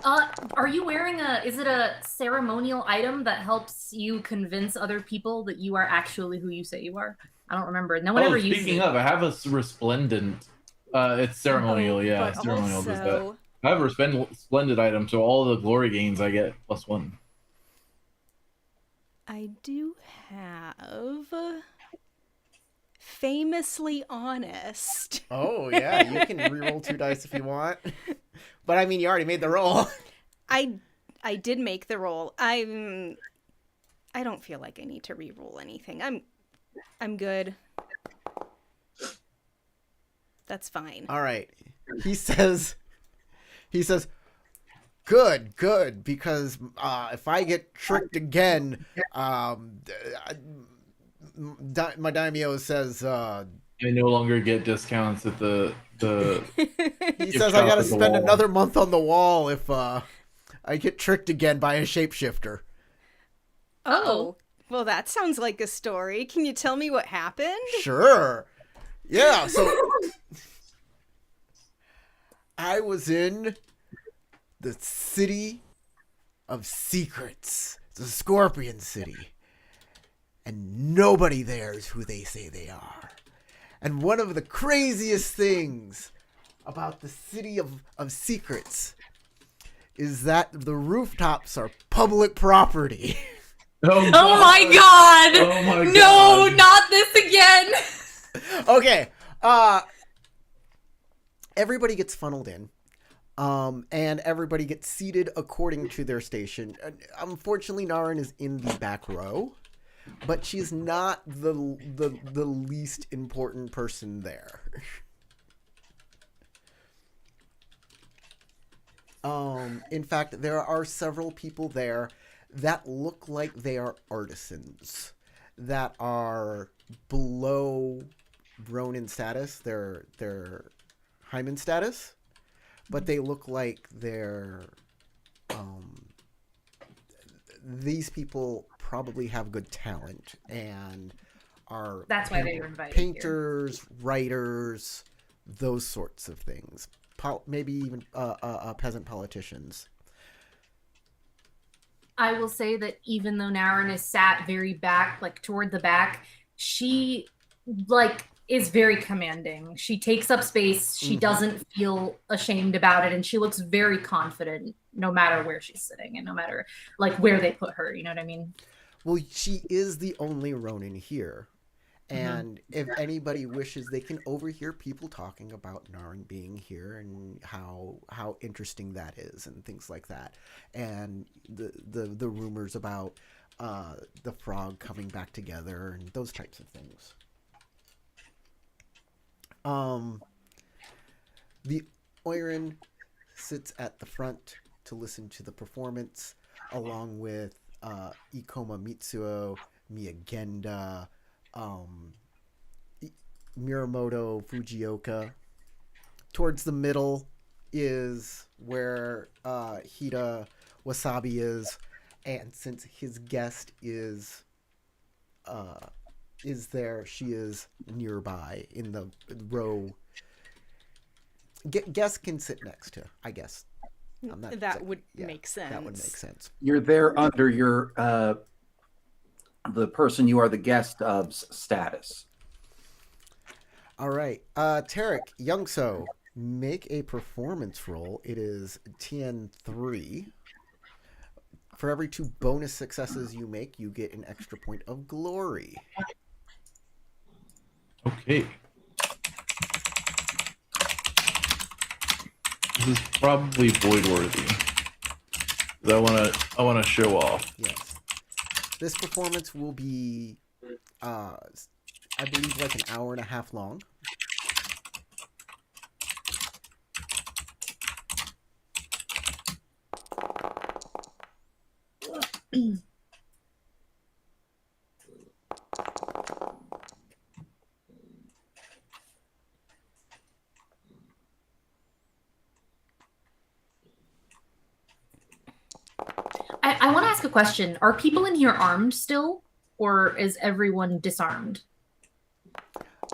Are you wearing is it a ceremonial item that helps you convince other people that you are actually who you say you are? I don't remember. No one ever uses Speaking it. of, I have a resplendent. It's ceremonial, yeah. But Ceremonial does that. also, I have a resplendent item, so all the glory gains I get +1. I do have Famously Honest. Oh yeah, you can reroll 2 dice if you want. But I mean, you already made the roll. I did make the roll. I don't feel like I need to re-roll anything. I'm good. That's fine. All right. He says, good, because if I get tricked again, my daimyo says, I no longer get discounts at the. he Gift says I shop gotta at the spend wall. another month on the wall if I get tricked again by a shapeshifter. Oh, well, that sounds like a story. Can you tell me what happened? Sure. Yeah, so I was in the city of secrets, the Scorpion City, and nobody there is who they say they are. And one of the craziest things about the city of secrets is that the rooftops are public property. Oh my god! Oh my No, God. not this again! Okay, everybody gets funneled in, and everybody gets seated according to their station. Unfortunately, Naren is in the back row, but she's not the least important person there. In fact, there are several people there that look like they are artisans that are below Ronin status. They're Hyman status, but they look like they're these people probably have good talent and are That's why they were invited here. painters, writers, those sorts of things. Maybe even peasant politicians. I will say that even though Naren is sat very back, like toward the back, she is very commanding. She takes up space. She doesn't feel ashamed about it, and she looks very confident no matter where she's sitting and no matter where they put her. You know what I mean? Well, she is the only Ronin here. And if anybody wishes, they can overhear people talking about Naren being here and how interesting that is and things like that. And the rumors about the frog coming back together and those types of things. The Oiran sits at the front to listen to the performance, along with Ikoma Mitsuo, Miyagenda, Muramoto Fujioka. Towards the middle is where Hida Wasabi is, and since his guest is there, she is nearby in the row. Guest can sit next to, I guess. That would make sense. That would make sense. You're there under your the person you are the guest of's status. All right. Tarek, Youngso, make a performance roll. It is TN3. For every 2 bonus successes you make, you get an extra point of glory. Okay. This is probably void worthy. I wanna show off. Yes. This performance will be, I believe, like an hour and a half long. I want to ask a question. Are people in here armed still, or is everyone disarmed?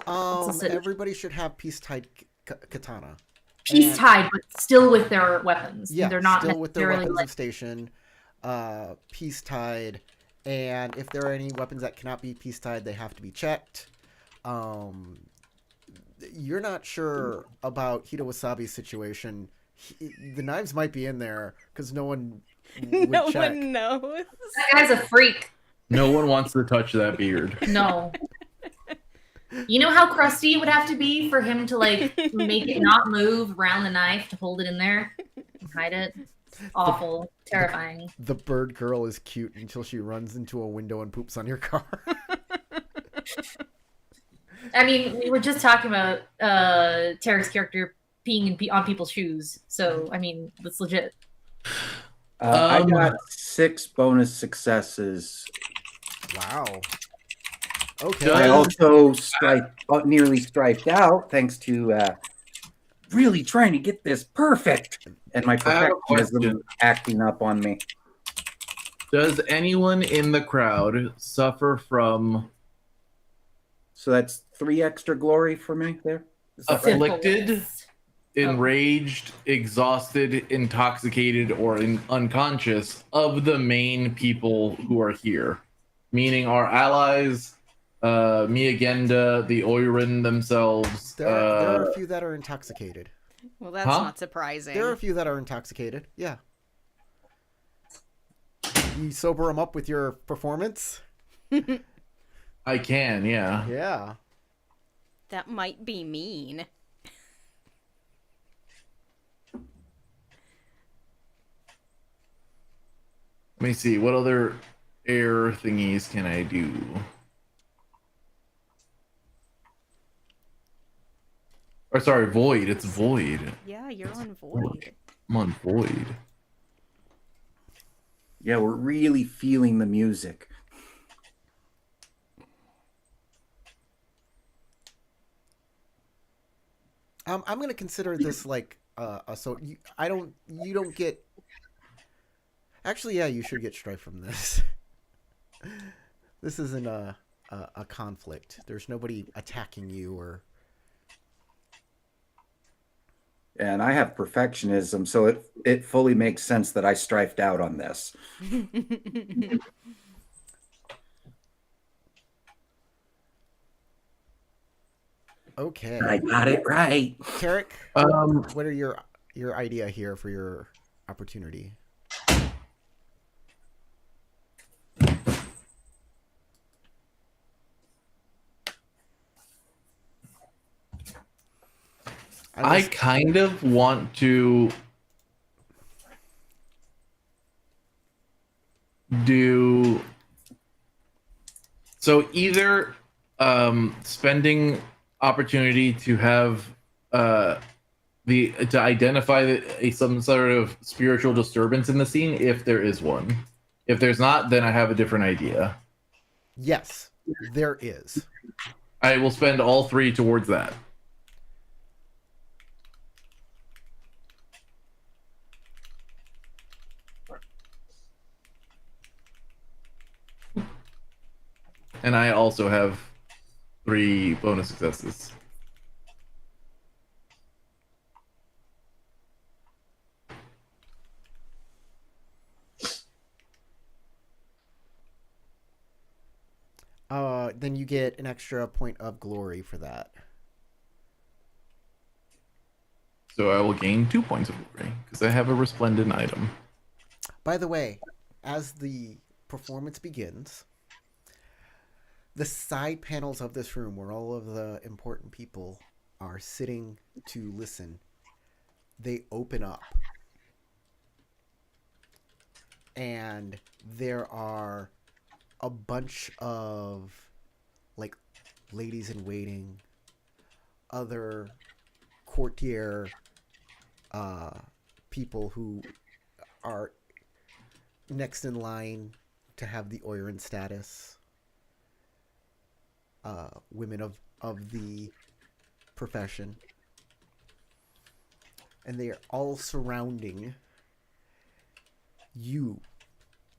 Everybody should have peace-tied katana. Peace tied, but still with their weapons. Yeah, They're not still with their necessarily weapons like of station, peace-tied, and if there are any weapons that cannot be peace-tied, they have to be checked. You're not sure about Hito Wasabi's situation. The knives might be in there because no one would No check. one knows. that guy's a freak. No one wants to touch that beard. No. You know how crusty it would have to be for him to like make it not move around the knife to hold it in there and hide it? Awful. Terrifying. The bird girl is cute until she runs into a window and poops on your car. I mean, we were just talking about Tarek's character peeing on people's shoes. So, I mean, that's legit. I got 6 bonus successes. Wow. Okay. I also nearly striped out thanks to really trying to get this perfect, and my I have a perfectionism question. acting up on me. Does anyone in the crowd suffer from So that's 3 extra glory for me there. Is that right? afflicted, Syphilis. enraged, exhausted, intoxicated, or unconscious of the main people who are here? Meaning our allies, Miagenda, the Oiran themselves. There are a few that are intoxicated. Well, that's Huh? not surprising. There are a few that are intoxicated. Yeah. You sober them up with your performance? I can, yeah. Yeah. That might be mean. Let me see. What other air thingies can I do? Or sorry, void. It's void. Yeah, you're on void. I'm on void. Yeah, we're really feeling the music. I'm gonna consider this like you don't get. Actually, yeah, you should get strife from this. This isn't a conflict. There's nobody attacking you or. And I have perfectionism, so it fully makes sense that I strifed out on this. Okay. I got it right. Tarek, what are your idea here for your opportunity? I kind of want to do so either spending opportunity to have to identify some sort of spiritual disturbance in the scene if there is one. If there's not, then I have a different idea. Yes, there is. I will spend all 3 towards that. And I also have 3 bonus successes. Then you get an extra point of glory for that. So I will gain 2 points of glory because I have a resplendent item. By the way, as the performance begins, the side panels of this room where all of the important people are sitting to listen, they open up. and there are a bunch of like ladies in waiting, other courtier people who are next in line to have the Oiran status, women of the profession, and they are all surrounding you,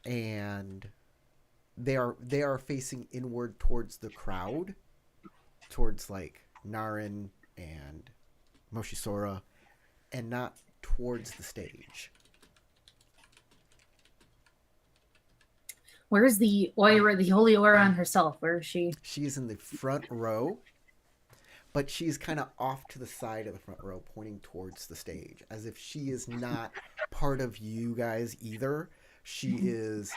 and they are facing inward towards the crowd, towards like Naren and Moshisora, and not towards the stage. Where's the Oira, the Holy Oiran herself? Where is she? She's in the front row, but she's kind of off to the side of the front row, pointing towards the stage, as if she is not part of you guys either. She is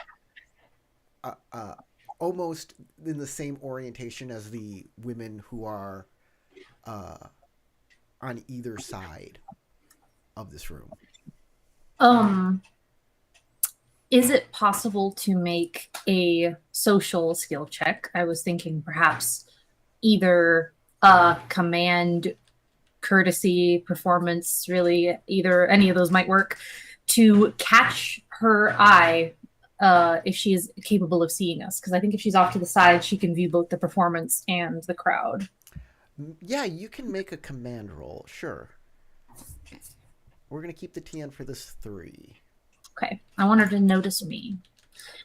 almost in the same orientation as the women who are on either side of this room. Is it possible to make a social skill check? I was thinking perhaps either command, courtesy, performance, really, either any of those might work, to catch her eye if she is capable of seeing us. Because I think if she's off to the side, she can view both the performance and the crowd. Yeah, you can make a command roll, sure. We're going to keep the TN for this 3. Okay, I want her to notice me.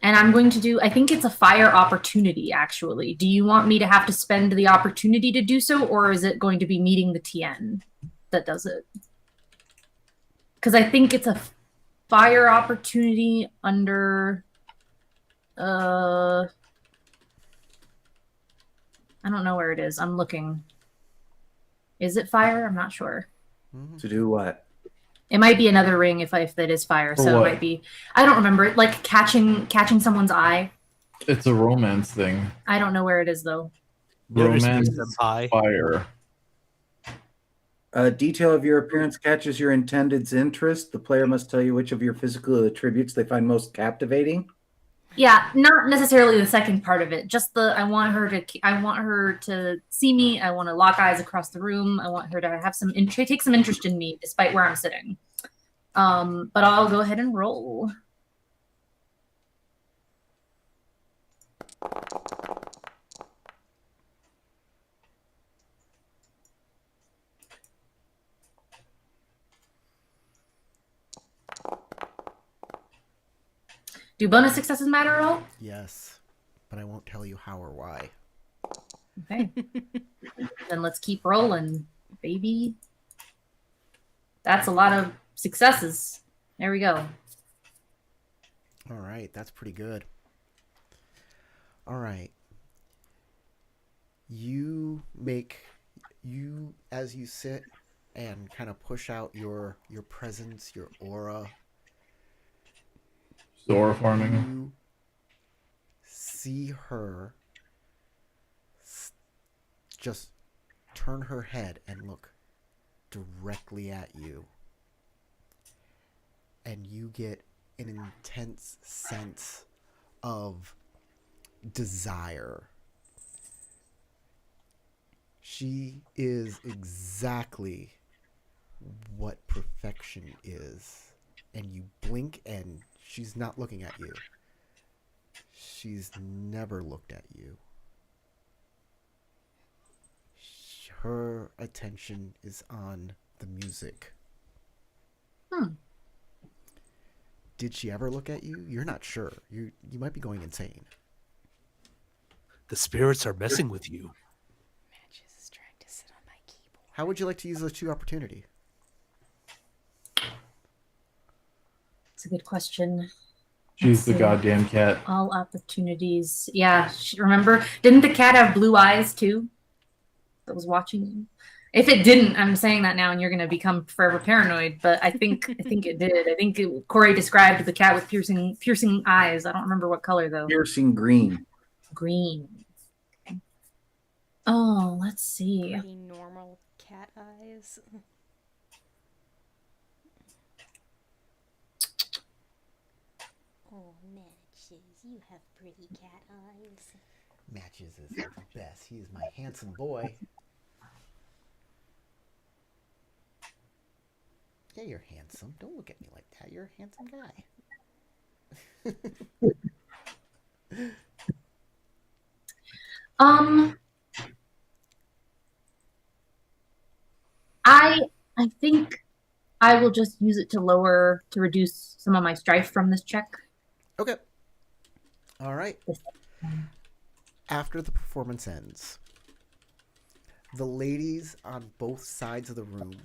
And I'm going to do, I think it's a fire opportunity, actually. Do you want me to have to spend the opportunity to do so, or is it going to be meeting the TN that does it? Because I think it's a fire opportunity under, I don't know where it is. I'm looking. Is it fire? I'm not sure. To do what? It might be another ring if that is fire. For so what? It might be. I don't remember it. Like catching someone's eye. It's a romance thing. I don't know where it is though. Romance Pie. fire. A detail of your appearance catches your intended's interest. The player must tell you which of your physical attributes they find most captivating. Yeah, not necessarily the second part of it. Just I want her to see me. I want to lock eyes across the room. I want her to have take some interest in me, despite where I'm sitting. But I'll go ahead and roll. Do bonus successes matter at all? Yes, but I won't tell you how or why. Okay. Then let's keep rolling, baby. That's a lot of successes. There we go. All right, that's pretty good. All right. As you sit and kind of push out your presence, your aura, Zora farming. you see her just turn her head and look directly at you. And you get an intense sense of desire. She is exactly what perfection is. And you blink and she's not looking at you. She's never looked at you. Her attention is on the music. Did she ever look at you? You're not sure. You might be going insane. The spirits are messing with you. Matches is trying to sit on my keyboard. How would you like to use those 2 opportunity? It's a good question. She's the see. goddamn cat. All opportunities. Yeah, remember? Didn't the cat have blue eyes too? That was watching you. If it didn't, I'm saying that now, and you're going to become forever paranoid. But I think it did. I think Corey described the cat with piercing eyes. I don't remember what color though. Piercing green. Green. Okay. Oh, let's see. Pretty normal cat eyes. Oh, Matches, you have pretty cat eyes. Matches is the best. He is my handsome boy. Yeah, you're handsome. Don't look at me like that. You're a handsome guy. Um, I think I will just use it to reduce some of my strife from this check. Okay. All right. After the performance ends, the ladies on both sides of the room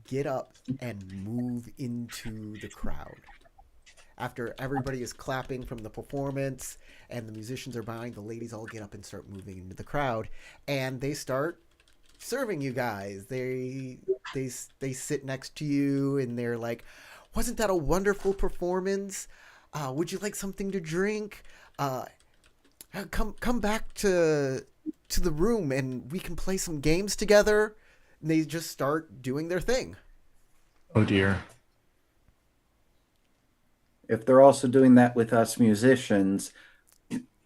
get up and move into the crowd. After everybody is clapping from the performance and the musicians are bowing, the ladies all get up and start moving into the crowd, and they start serving you guys. They sit next to you and they're like, "Wasn't that a wonderful performance? Would you like something to drink? Come back to the room and we can play some games together." And they just start doing their thing. Oh dear. If they're also doing that with us musicians,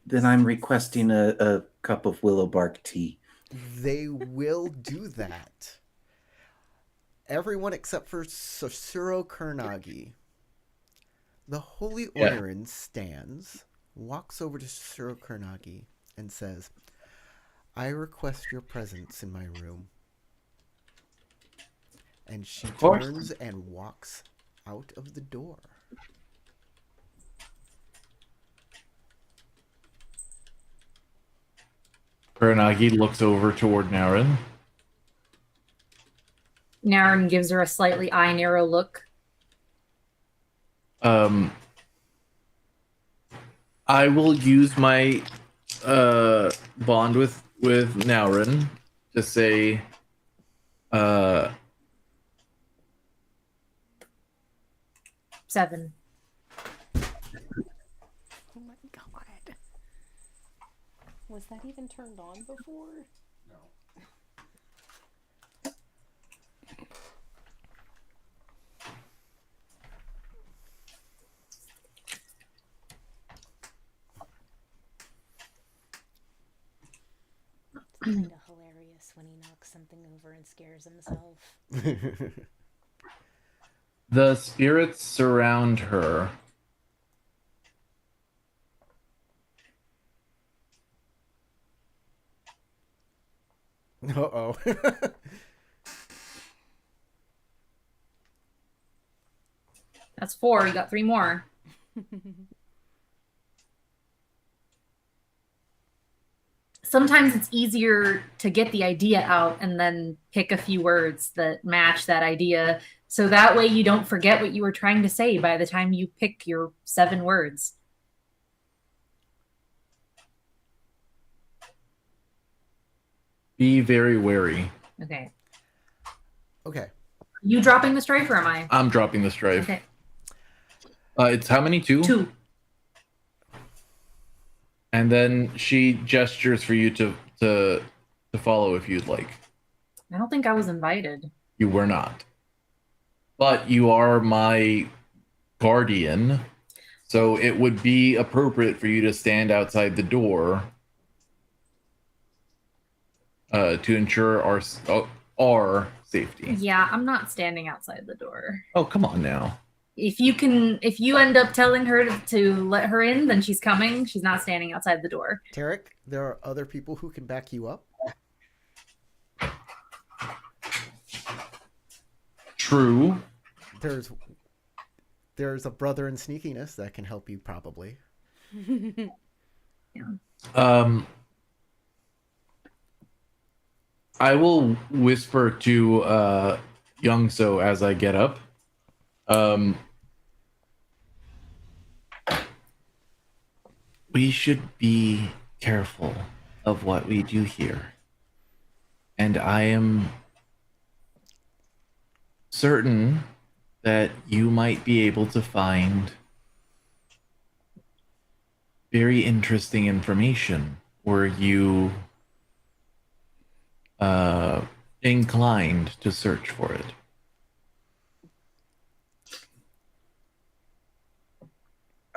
then I'm requesting a cup of willow bark tea. They will do that. Everyone except for Sosuro Kurnagi. The Holy Orderin stands, walks over to Sosuro Kurnagi, and says, "I request your presence in my room." And she turns and walks out of the door. Kuranagi looks over toward Naren. Naren gives her a slightly eye narrow look. I will use my bond with Naren to say, 7. Oh my god. Was that even turned on before? It's kind of hilarious when he knocks something over and scares himself. the spirits surround her. Uh-oh. That's 4. You got 3 more. Sometimes it's easier to get the idea out and then pick a few words that match that idea. So that way you don't forget what you were trying to say by the time you pick your 7 words. Be very wary. Okay. Okay. You dropping the strife or am I? I'm dropping the strife. Okay. It's how many? 2? 2. And then she gestures for you to follow if you'd like. I don't think I was invited. You were not. But you are my guardian, so it would be appropriate for you to stand outside the door to ensure our safety. Yeah, I'm not standing outside the door. Oh, come on now. If you end up telling her to let her in, then she's coming. She's not standing outside the door. Tarek, there are other people who can back you up. True. There's a brother in sneakiness that can help you probably. Yeah. I will whisper to Young So as I get up. We should be careful of what we do here. And I am certain that you might be able to find very interesting information were you inclined to search for it.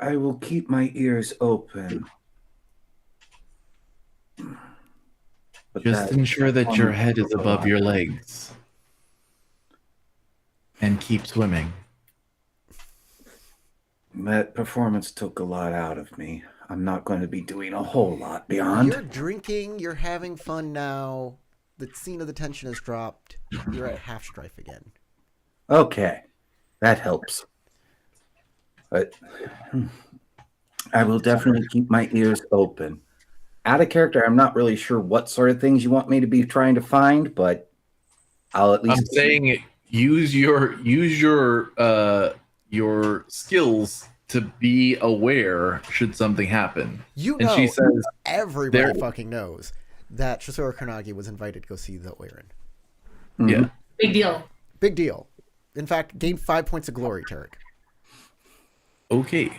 I will keep my ears open. But Just that ensure that your head is took a above lot. your legs. And keep swimming. That performance took a lot out of me. I'm not going to be doing a whole lot beyond. You're drinking, you're having fun now. The scene of the tension has dropped. You're at half strife again. Okay, that helps. But I will definitely keep my ears open. Out of character, I'm not really sure what sort of things you want me to be trying to find, but I'll at least. I'm saying use your skills to be aware should something happen. You And she know, says everybody there- fucking knows that Chisora Karnagi was invited to go see the Oiran. Yeah. Big deal. Big deal. In fact, gained 5 points of glory, Tarek. Okay.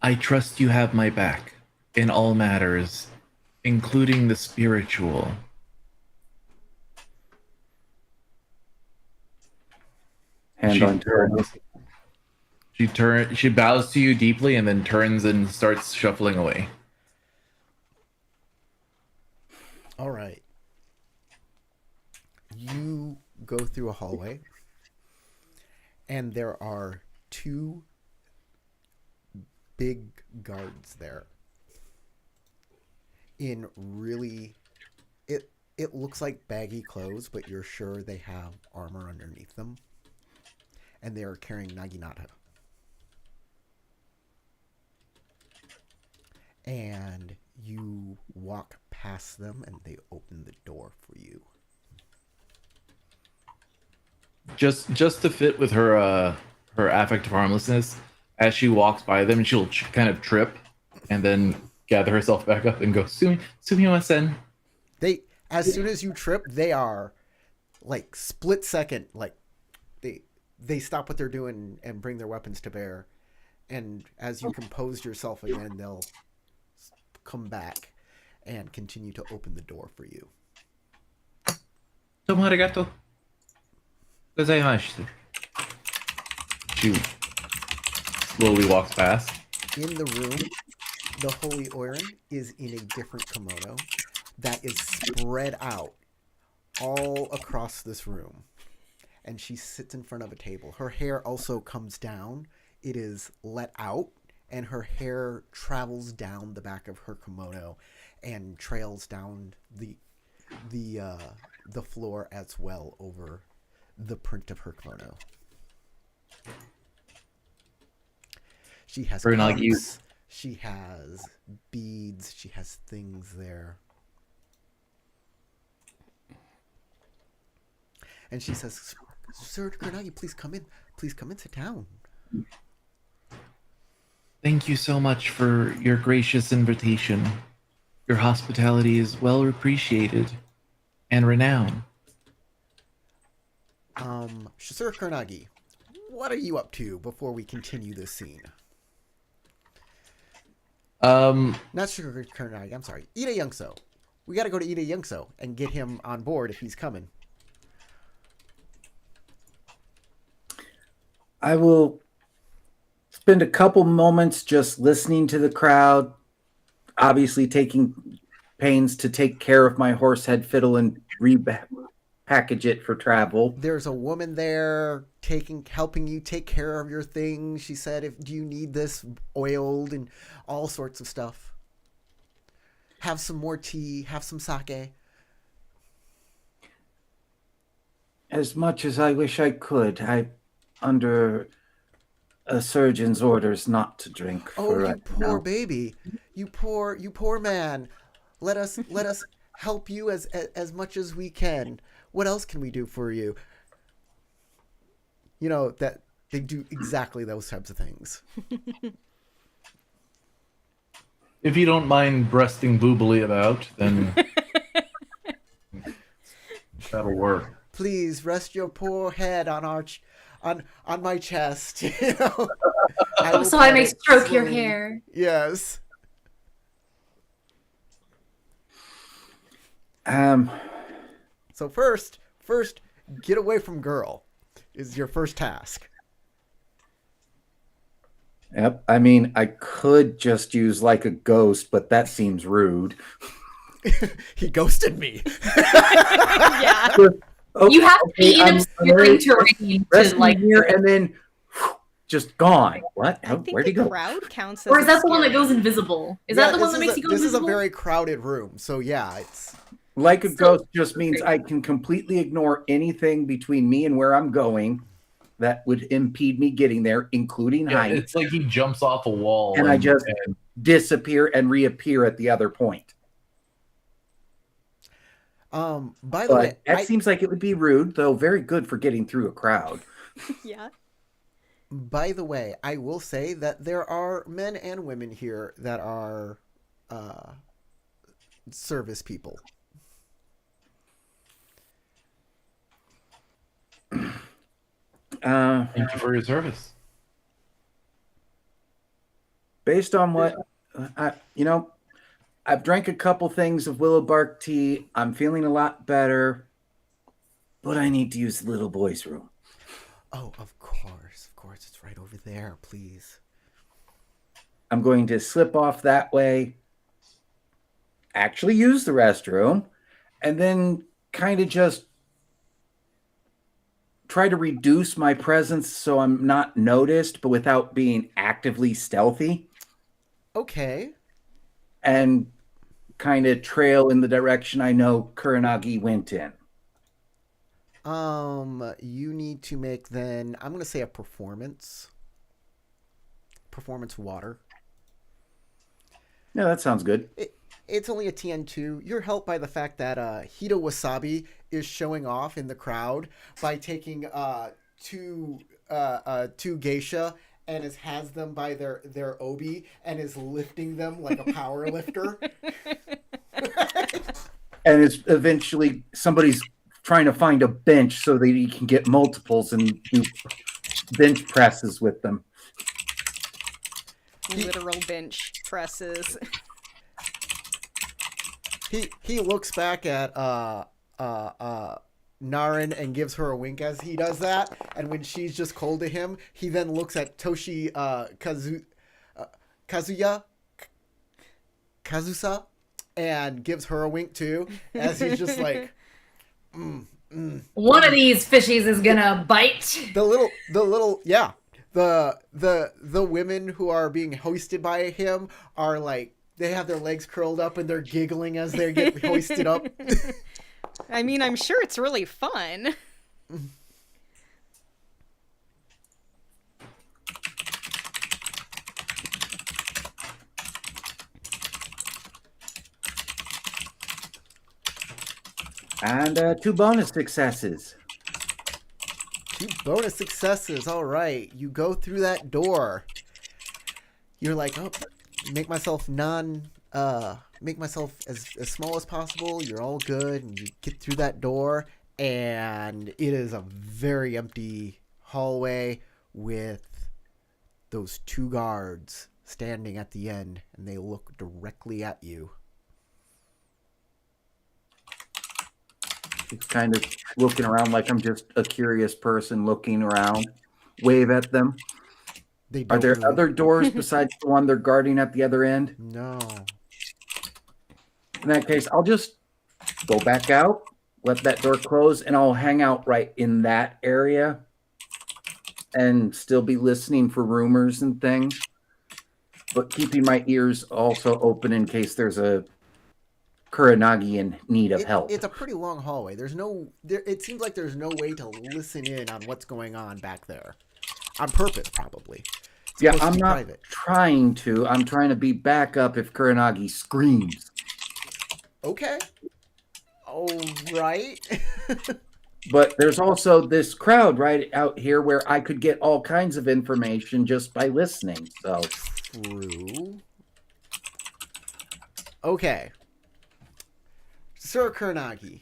I trust you have my back in all matters, including the spiritual. Hand on turns. She bows to you deeply and then turns and starts shuffling away. All right. You go through a hallway, and there are 2 big guards there. In really, it looks like baggy clothes, but you're sure they have armor underneath them, and they are carrying naginata. And you walk past them, and they open the door for you. Just to fit with her her affect of harmlessness, as she walks by them, she'll kind of trip and then gather herself back up and go, Sumimasen. As soon as you trip, they are like split second, like they stop what they're doing and bring their weapons to bear. And as you compose yourself again, they'll come back and continue to open the door for you. Domo arigato. Gozaimashita. She slowly walks past. In the room, the Holy Oiran is in a different kimono that is spread out all across this room. And she sits in front of a table. Her hair also comes down. It is let out, and her hair travels down the back of her kimono and trails down the floor as well over the print of her kimono. She has cups, she has beads, she has things there. And she says, Sir Karnagi, please come in. Please come in, sit down. Thank you so much for your gracious invitation. Your hospitality is well appreciated and renowned. Sir Karnagi, what are you up to before we continue this scene? Not Sir Karnagi, I'm sorry. Ida Youngso. We gotta go to Ida Youngso and get him on board if he's coming. I will spend a couple moments just listening to the crowd, obviously taking pains to take care of my horsehead fiddle and repackage it for travel. There's a woman there helping you take care of your things. She said, do you need this oiled and all sorts of stuff? Have some more tea, have some sake. As much as I wish I could, I'm under a surgeon's orders not to drink. Oh, for you poor now. baby. You poor man. Let us help you as much as we can. What else can we do for you? You know that they do exactly those types of things. If you don't mind breasting boobily about, then that'll work. Please rest your poor head on on my chest. You know? So I may pat it stroke your slowly. hair. Yes. Um, So first, Get away from girl is your first task. Yep. I mean, I could just use like a ghost, but that seems rude. He ghosted me. Yeah. Oh, You have to be in I'm obscuring terrain to resting like. here and then just gone. What? I think Where'd he the go? crowd counts as Or is that the one that obscuring. goes invisible? Is Yeah, that the one that makes you go this invisible? is a very crowded room, so yeah, it's Like a So- ghost just means I can completely ignore anything between me and where I'm going that would impede me getting there, including Yeah, height, it's like he jumps off a wall and I just and disappear and reappear at the other point. by the way, But that seems like it would be rude, though very good for getting through a crowd. Yeah. by the way, I will say that there are men and women here that are service people. thank you for your service. Based on what I've drank a couple things of willow bark tea. I'm feeling a lot better, but I need to use the little boy's room. Oh, of course, it's right over there. Please. I'm going to slip off that way, actually use the restroom, and then kind of just try to reduce my presence so I'm not noticed, but without being actively stealthy, Okay. and kind of trail in the direction I know Kuranagi went in. You need to make then. I'm gonna say a performance water. Yeah, that sounds good. It's only a TN2. You're helped by the fact that Hito Wasabi is showing off in the crowd by taking two geisha and has them by their obi and is lifting them like a power lifter. And it's eventually somebody's trying to find a bench so that he can get multiples and do bench presses with them. Literal bench presses. He looks back at Naren and gives her a wink as he does that, and when she's just cold to him, he then looks at Toshi Kazusa and gives her a wink too, as he's just like One of these fishies is gonna bite. the little yeah, the women who are being hoisted by him are like, they have their legs curled up and they're giggling as they get hoisted up. I mean, I'm sure it's really fun. And 2 bonus successes. 2 bonus successes. All right, you go through that door. You're like, oh, make myself as small as possible. You're all good, and you get through that door, and it is a very empty hallway with those 2 guards standing at the end, and they look directly at you. It's kind of looking around like I'm just a curious person looking around. Wave at them. They Are don't there really- other doors besides the one they're guarding at the other end? No. In that case, I'll just go back out, let that door close, and I'll hang out right in that area and still be listening for rumors and things, but keeping my ears also open in case there's a Kuranagi in need of help. It's a pretty long hallway. It seems like there's no way to listen in on what's going on back there. On purpose, probably. It's Yeah, supposed to I'm be not private. trying to. I'm trying to be back up if Kuranagi screams. Okay. All right. But there's also this crowd right out here where I could get all kinds of information just by listening. So True. Okay. Sir Kuranagi.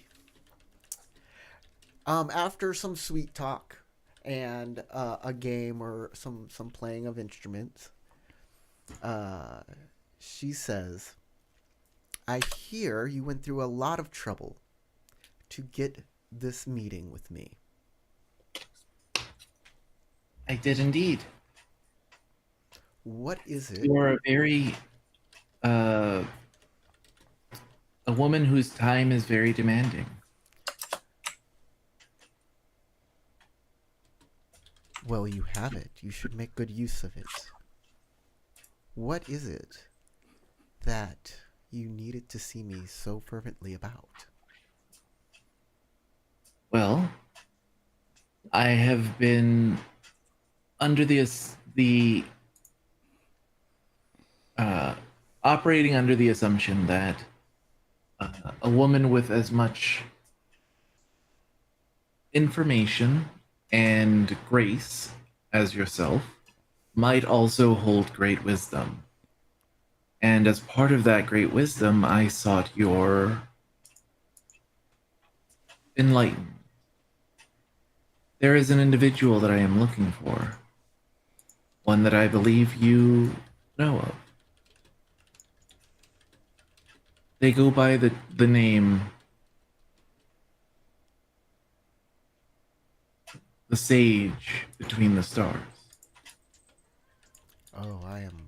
After some sweet talk and a game or some playing of instruments, she says, I hear you went through a lot of trouble to get this meeting with me? I did indeed. What is it? You are a very a woman whose time is very demanding. Well, you have it. You should make good use of it. What is it that you needed to see me so fervently about? Well, I have been under the operating under the assumption that a woman with as much information and grace as yourself might also hold great wisdom. And as part of that great wisdom, I sought your enlightenment. There is an individual that I am looking for, one that I believe you know of. They go by the name the Sage Between the Stars. Oh, I am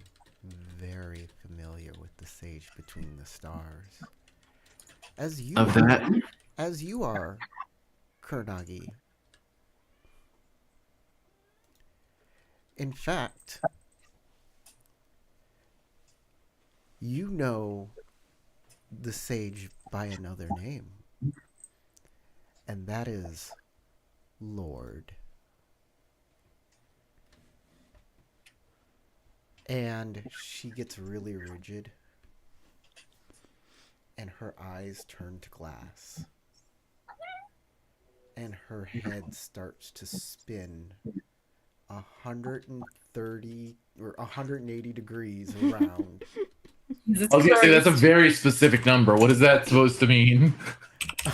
very familiar with the Sage Between the Stars. As you Of are, that, as you are, Kuronagi. In fact, you know the Sage by another name, and that is Lord. And she gets really rigid, and her eyes turn to glass, and her head starts to spin 130 or 180 degrees around. Jesus I was gonna say that's a Christ. very specific number. What is that supposed to mean?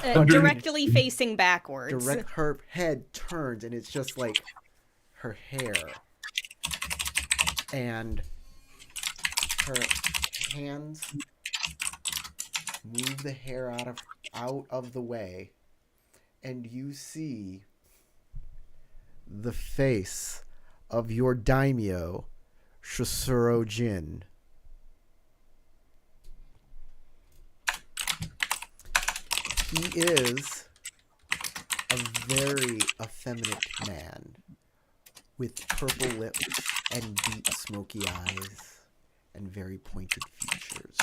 Directly facing backwards. Her head turns, and it's just like her hair, and her hands move the hair out of the way, and you see the face of your daimyo, Shosuro Jin. He is a very effeminate man with purple lips and deep smoky eyes and very pointed features.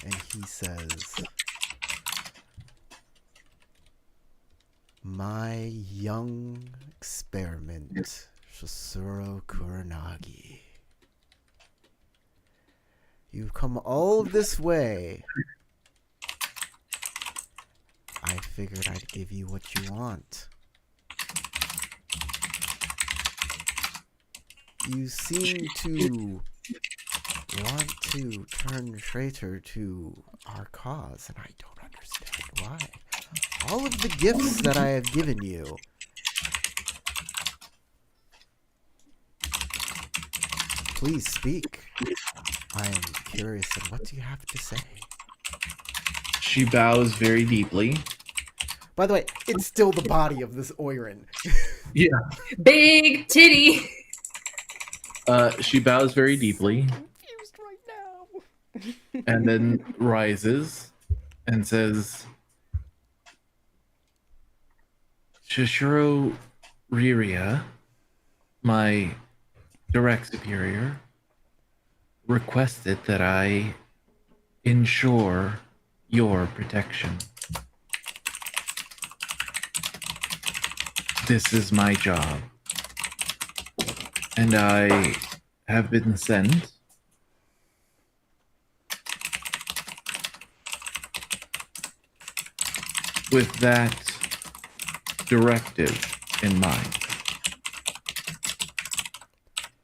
And he says, "My young experiment, Shosuro Kuronagi. You've come all this way. I figured I'd give you what you want. You seem to want to turn traitor to our cause, and I don't understand why. All of the gifts that I have given you, please speak. I am curious, and what do you have to say?" She bows very deeply. By the way, it's still the body of this Oiran. Yeah. Big titty. She bows very deeply Confused right now. and then rises and says, Shishiro Riria, my direct superior, requested that I ensure your protection. This is my job. And I have been sent with that directive in mind.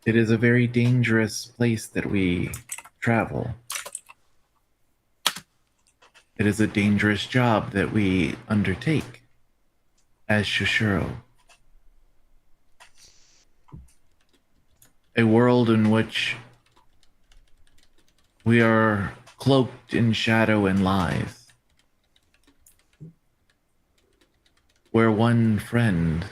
It is a very dangerous place that we travel. It is a dangerous job that we undertake as Shishiro. A world in which we are cloaked in shadow and lies. where one friend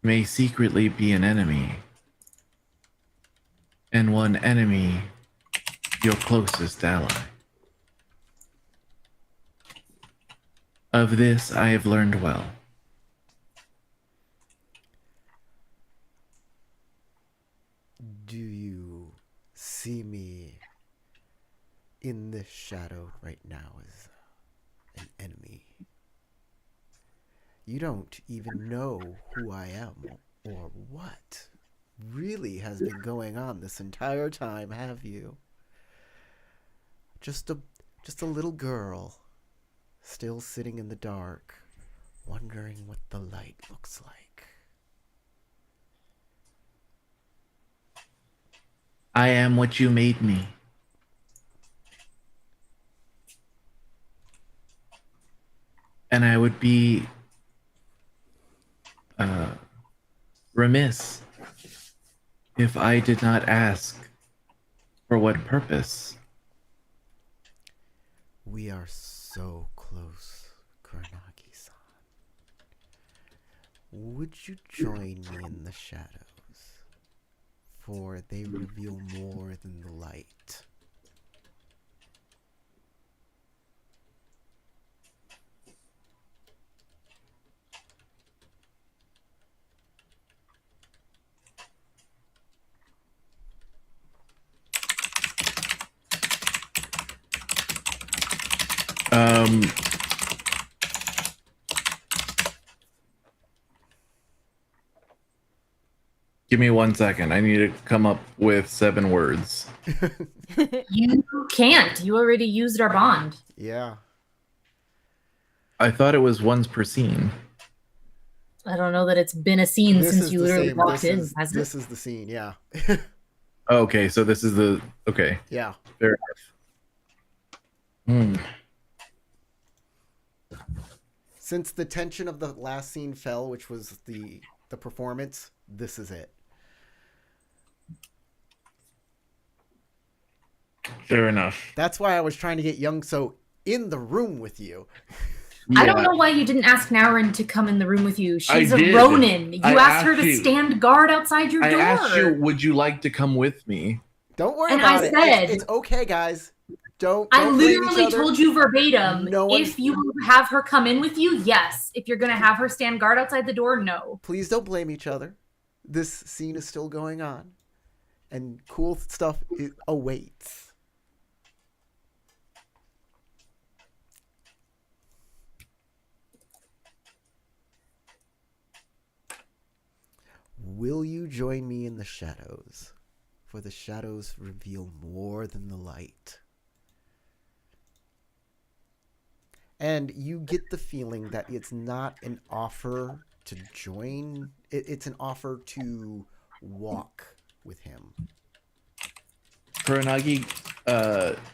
may secretly be an enemy, and one enemy your closest ally. Of this I have learned well. Do you see me in this shadow right now as an enemy? You don't even know who I am or what really has been going on this entire time, have you? Just a little girl still sitting in the dark, wondering what the light looks like. I am what you made me. And I would be remiss if I did not ask for what purpose. We are so close, Kuranagi-san. Would you join me in the shadows? For they reveal more than the light. Give me 1 second. I need to come up with 7 words. You can't. You already used our bond. Yeah. I thought it was once per scene. I don't know that it's been a scene This since is you the literally same. walked in, has it? This is the scene, yeah. Okay, so this is the... Okay, Yeah. fair enough. Since the tension of the last scene fell, which was the performance, this is it. Fair enough. That's why I was trying to get Young So in the room with you. I don't know why you didn't ask Naurin to come in the room with you. She's I a did. Ronin. You I asked her asked to you. stand guard outside your I door. asked you, would you like to come with me? Don't worry And about I it. said- It's okay, guys. Don't I blame each literally other. told you verbatim, No one- if you have her come in with you, yes. If you're going to have her stand guard outside the door, no. Please don't blame each other. This scene is still going on. And cool stuff awaits. Will you join me in the shadows? For the shadows reveal more than the light. And you get the feeling that it's not an offer to join. It's an offer to walk with him. Kuranagi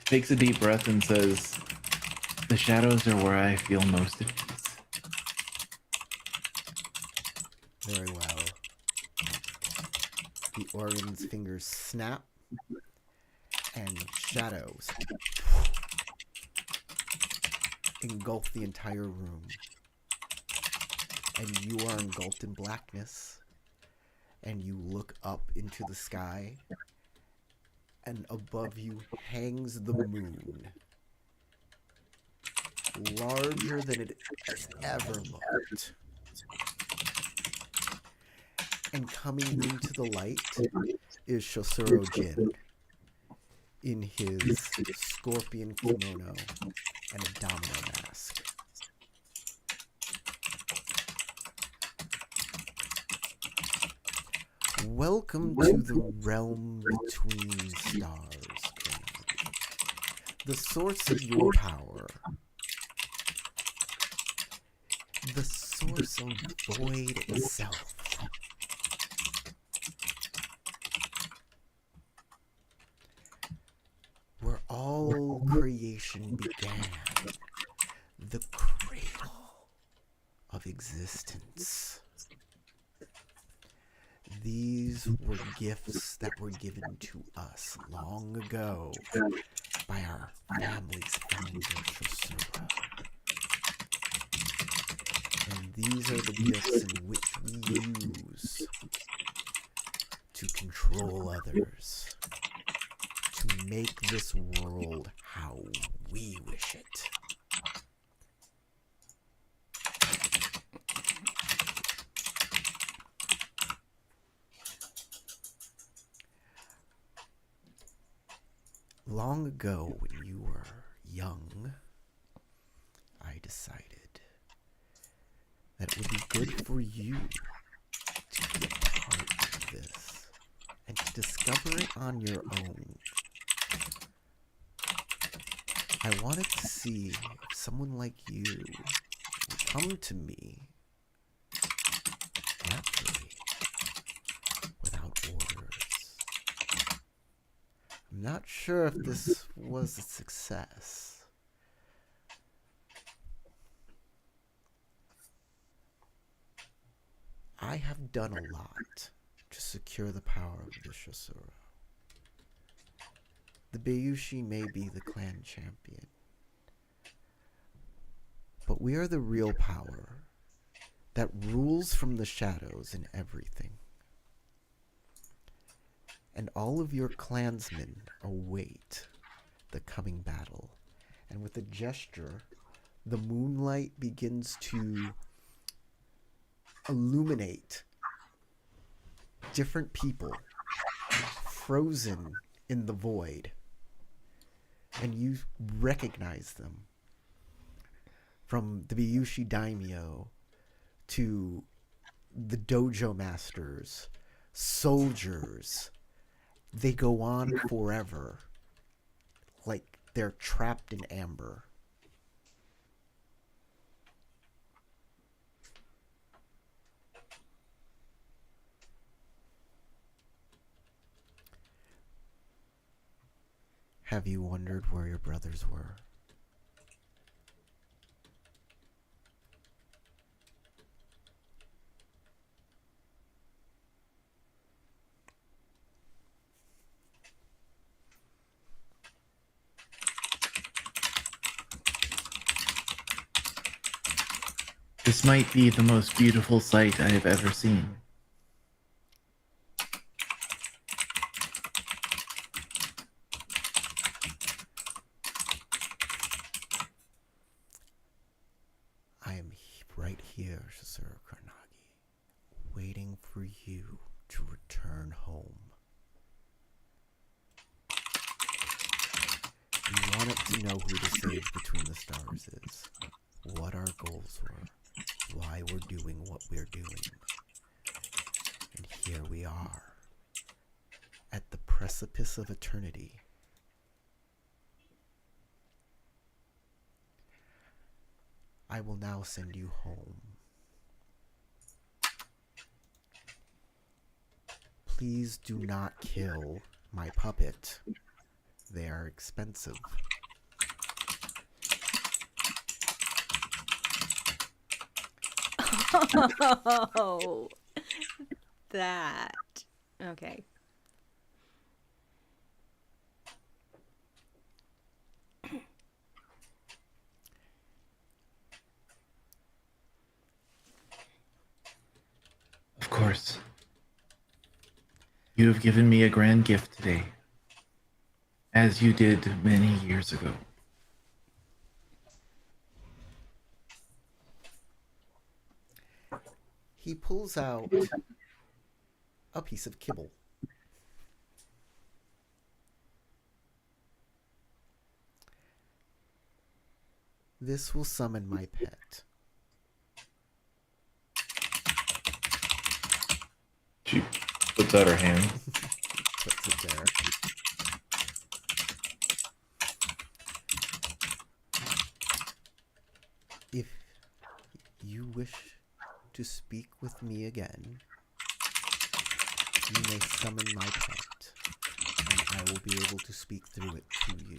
takes a deep breath and says, "The shadows are where I feel most at peace." Very well. The organ's fingers snap, and shadows engulf the entire room. And you are engulfed in blackness, and you look up into the sky, and above you hangs the moon, larger than it has ever looked. And coming into the light is Shosuro Jin in his scorpion kimono and a domino mask. Welcome to the realm between stars, Kuranagi. The source of your power. The source of void itself. Where all creation began. The cradle of existence. These were gifts that were given to us long ago by our family's founder, Shosuro. And these are the gifts in which we use to control others, to make this world how we wish it. Long ago, when you were young, I decided that it would be good for you to be a part of this and to discover it on your own. I wanted to see if someone like you would come to me naturally, without orders. I'm not sure if this was a success. I have done a lot to secure the power of the Shasura. The Bayushi may be the clan champion, but we are the real power that rules from the shadows in everything. And all of your clansmen await the coming battle. And with a gesture, the moonlight begins to illuminate different people frozen in the void. And you recognize them. From the Bayushi Daimyo to the dojo masters, soldiers. They go on forever, like they're trapped in amber. Have you wondered where your brothers were? This might be the most beautiful sight I have ever seen. I am right here, Shasura Karnagi, waiting for you to return home. You wanted to know who the sage between the stars is, what our goals were, why we're doing what we're doing. And here we are, at the precipice of eternity. I will now send you home. Please do not kill my puppet. They are expensive. Oh, that. Okay. Of course. You have given me a grand gift today, as you did many years ago. He pulls out a piece of kibble. This will summon my pet. She puts out her hand. Puts it there. If you wish to speak with me again, you may summon my pet, and I will be able to speak through it to you.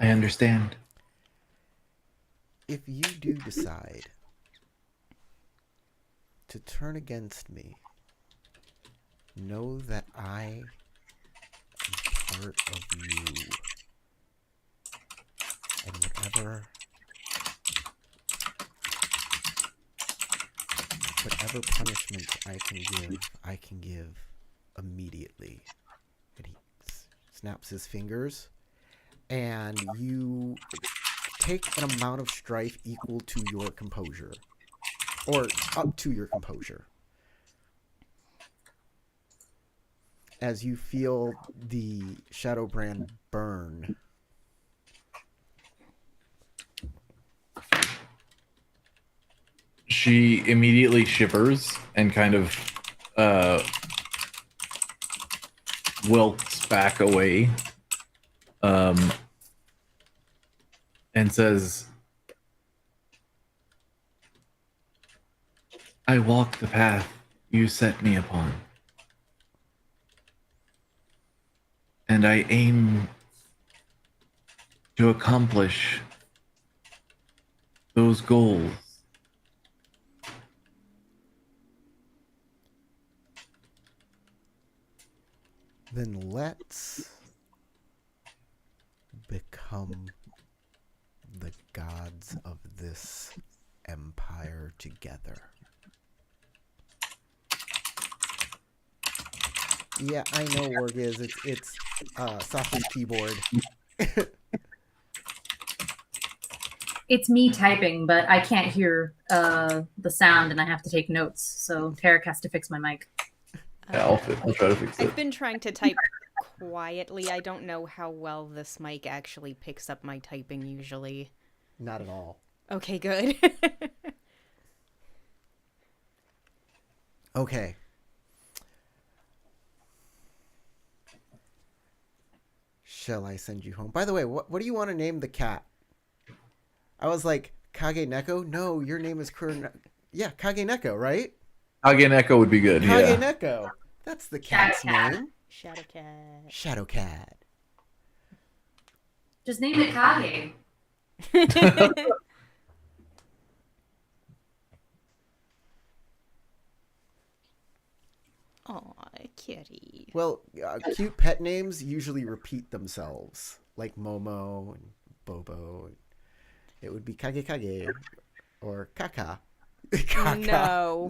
I understand. If you do decide to turn against me, know that I am part of you. And whatever punishment I can give immediately. And he snaps his fingers, and you take an amount of strife equal to your composure, or up to your composure, as you feel the shadow brand burn. She immediately shivers and kind of wilts back away, and says, I walk the path you set me upon, and I aim to accomplish those goals. Then let's become the gods of this empire together. Yeah, I know Org is. It's Safi's keyboard. It's me typing, but I can't hear the sound, and I have to take notes. So Tarek has to fix my mic. Yeah, I'll try to fix it. I've been trying to type quietly. I don't know how well this mic actually picks up my typing usually. Not at all. Okay, good. Okay. Shall I send you home? By the way, what do you want to name the cat? I was like, Kage Neko? No, your name is Yeah, Kage Neko, right? Kage Neko would be good. Kage Yeah. Neko. That's the cat's name. Shadowcat. Shadowcat. Just name it Kage. Aw, kitty. Well, cute pet names usually repeat themselves, like Momo and Bobo. It would be Kage Kage or Kaka. Kaka.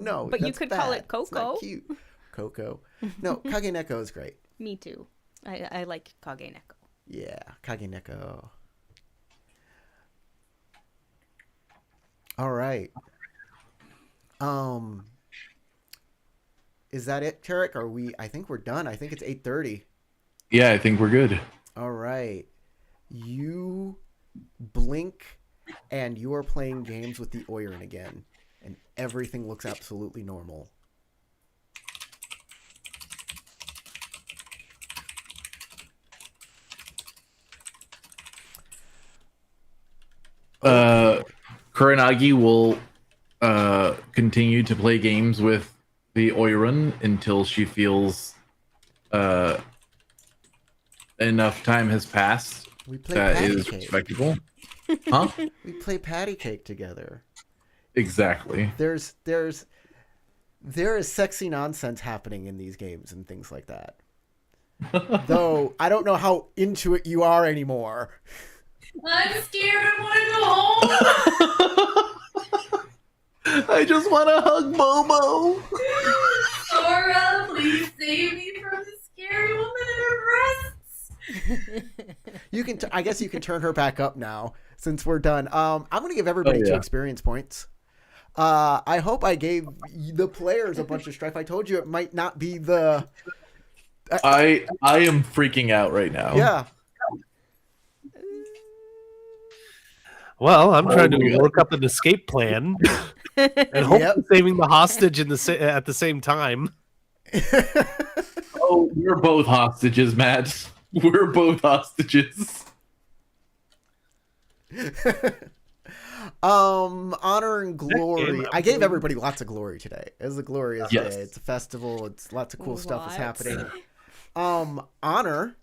No, but you that's could bad. call it It's not Coco. cute. Coco. No, Kage Neko is great. Me too. I like Kage Neko. Yeah, Kage Neko. All right. Is that it, Tarek? Are we? I think we're done. I think it's 8:30. Yeah, I think we're good. All right. You blink, and you are playing games with the Oiran again, and everything looks absolutely normal. Kuranagi will continue to play games with the Oiran until she feels enough time has passed We play that patty is cake. respectable. Huh? We play patty cake together. Exactly. There is sexy nonsense happening in these games and things like that. Though I don't know how into it you are anymore. I'm scared. I want to go home. I just want to hug Momo. Sora, please save me from the scary woman in her breasts. You can. I guess you can turn her back up now since we're done. I'm gonna give everybody 2 experience points. I hope I gave the players a bunch of strife. I told you it might not be the. I am freaking out right now. Yeah. Well, I'm trying to work up an escape plan and hopefully saving the hostage at the same time. Oh, we're both hostages, Matt. We're both hostages. Honor and glory. I gave everybody lots of glory today. It was a glorious day. It's a festival. It's lots of cool stuff is happening. Honor.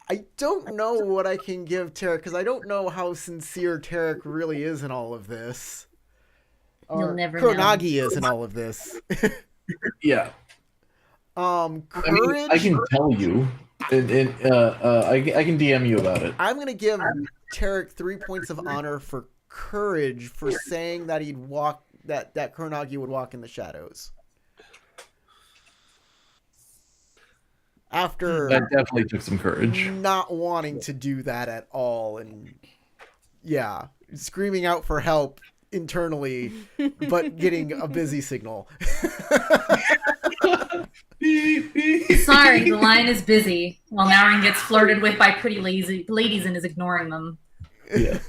I don't know what I can give Tarek because I don't know how sincere Tarek really is in all of this. You'll never know. Kuranagi is in all of this. Yeah. Courage. I mean, I can tell you. I can DM you about it. I'm going to give Tarek 3 points of honor for courage for saying that he'd walk, that Kuronagi would walk in the shadows. After That definitely took some courage. not wanting to do that at all, and yeah, screaming out for help internally, but getting a busy signal. Sorry, the line is busy while Naurin gets flirted with by pretty lazy ladies and is ignoring them. Yeah.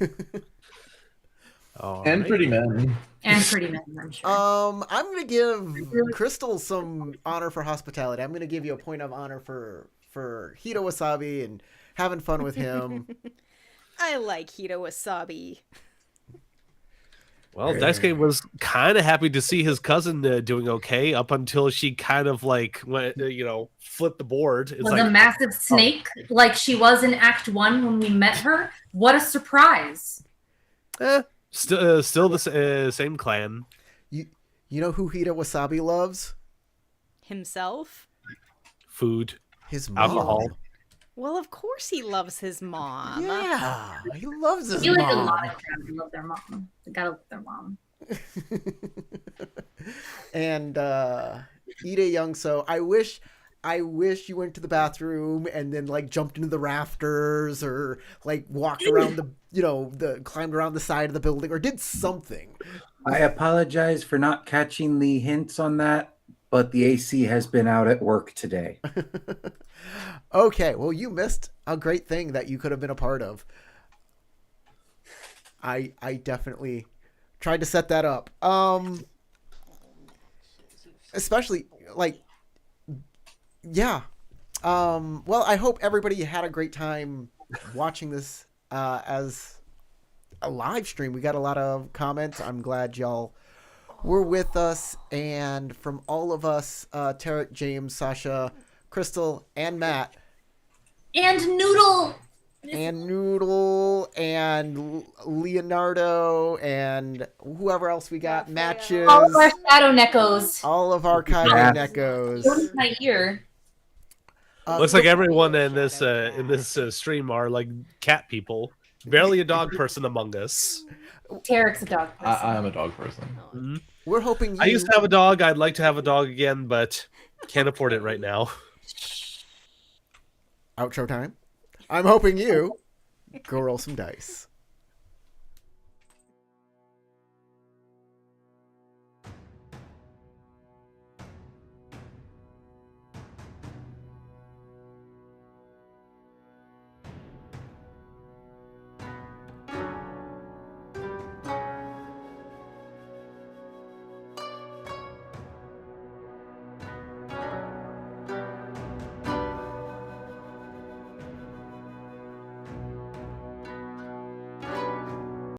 And pretty men. And pretty men, I'm sure. I'm gonna give Crystal some honor for hospitality. I'm gonna give you a point of honor for Hito Wasabi and having fun with him. I like Hito Wasabi. Well, Daisuke was kind of happy to see his cousin doing okay up until she kind of like went, flipped the board. It's Was like a massive snake like she was in Act 1 when we met her? What a surprise. still the same clan. You know who Hito Wasabi loves? Himself? Food. His mom. Alcohol. Well, of course he loves his mom. Yeah, he loves his I feel like a mom. lot of guys love their mom. They gotta love their mom. And Ide Youngso, I wish you went to the bathroom and then like jumped into the rafters or like walked around the climbed around the side of the building or did something. I apologize for not catching the hints on that, but the AC has been out at work today. Okay, well, you missed a great thing that you could have been a part of. I definitely tried to set that up. Especially like, yeah. Well, I hope everybody had a great time watching this as a live stream. We got a lot of comments. I'm glad y'all were with us, and from all of us, Tarek, James, Sasha, Crystal, and Matt, And Noodle! and Leonardo, and whoever else we got, Matches, All of our shadow neckos. all of our Kage Yeah. Nekos. Notice my ear. Looks like everyone in this stream are like cat people. Barely a dog person among us. Tarek's a dog person. I'm a dog person. We're hoping you... I used to have a dog. I'd like to have a dog again, but can't afford it right now. Outro time. I'm hoping you go roll some dice.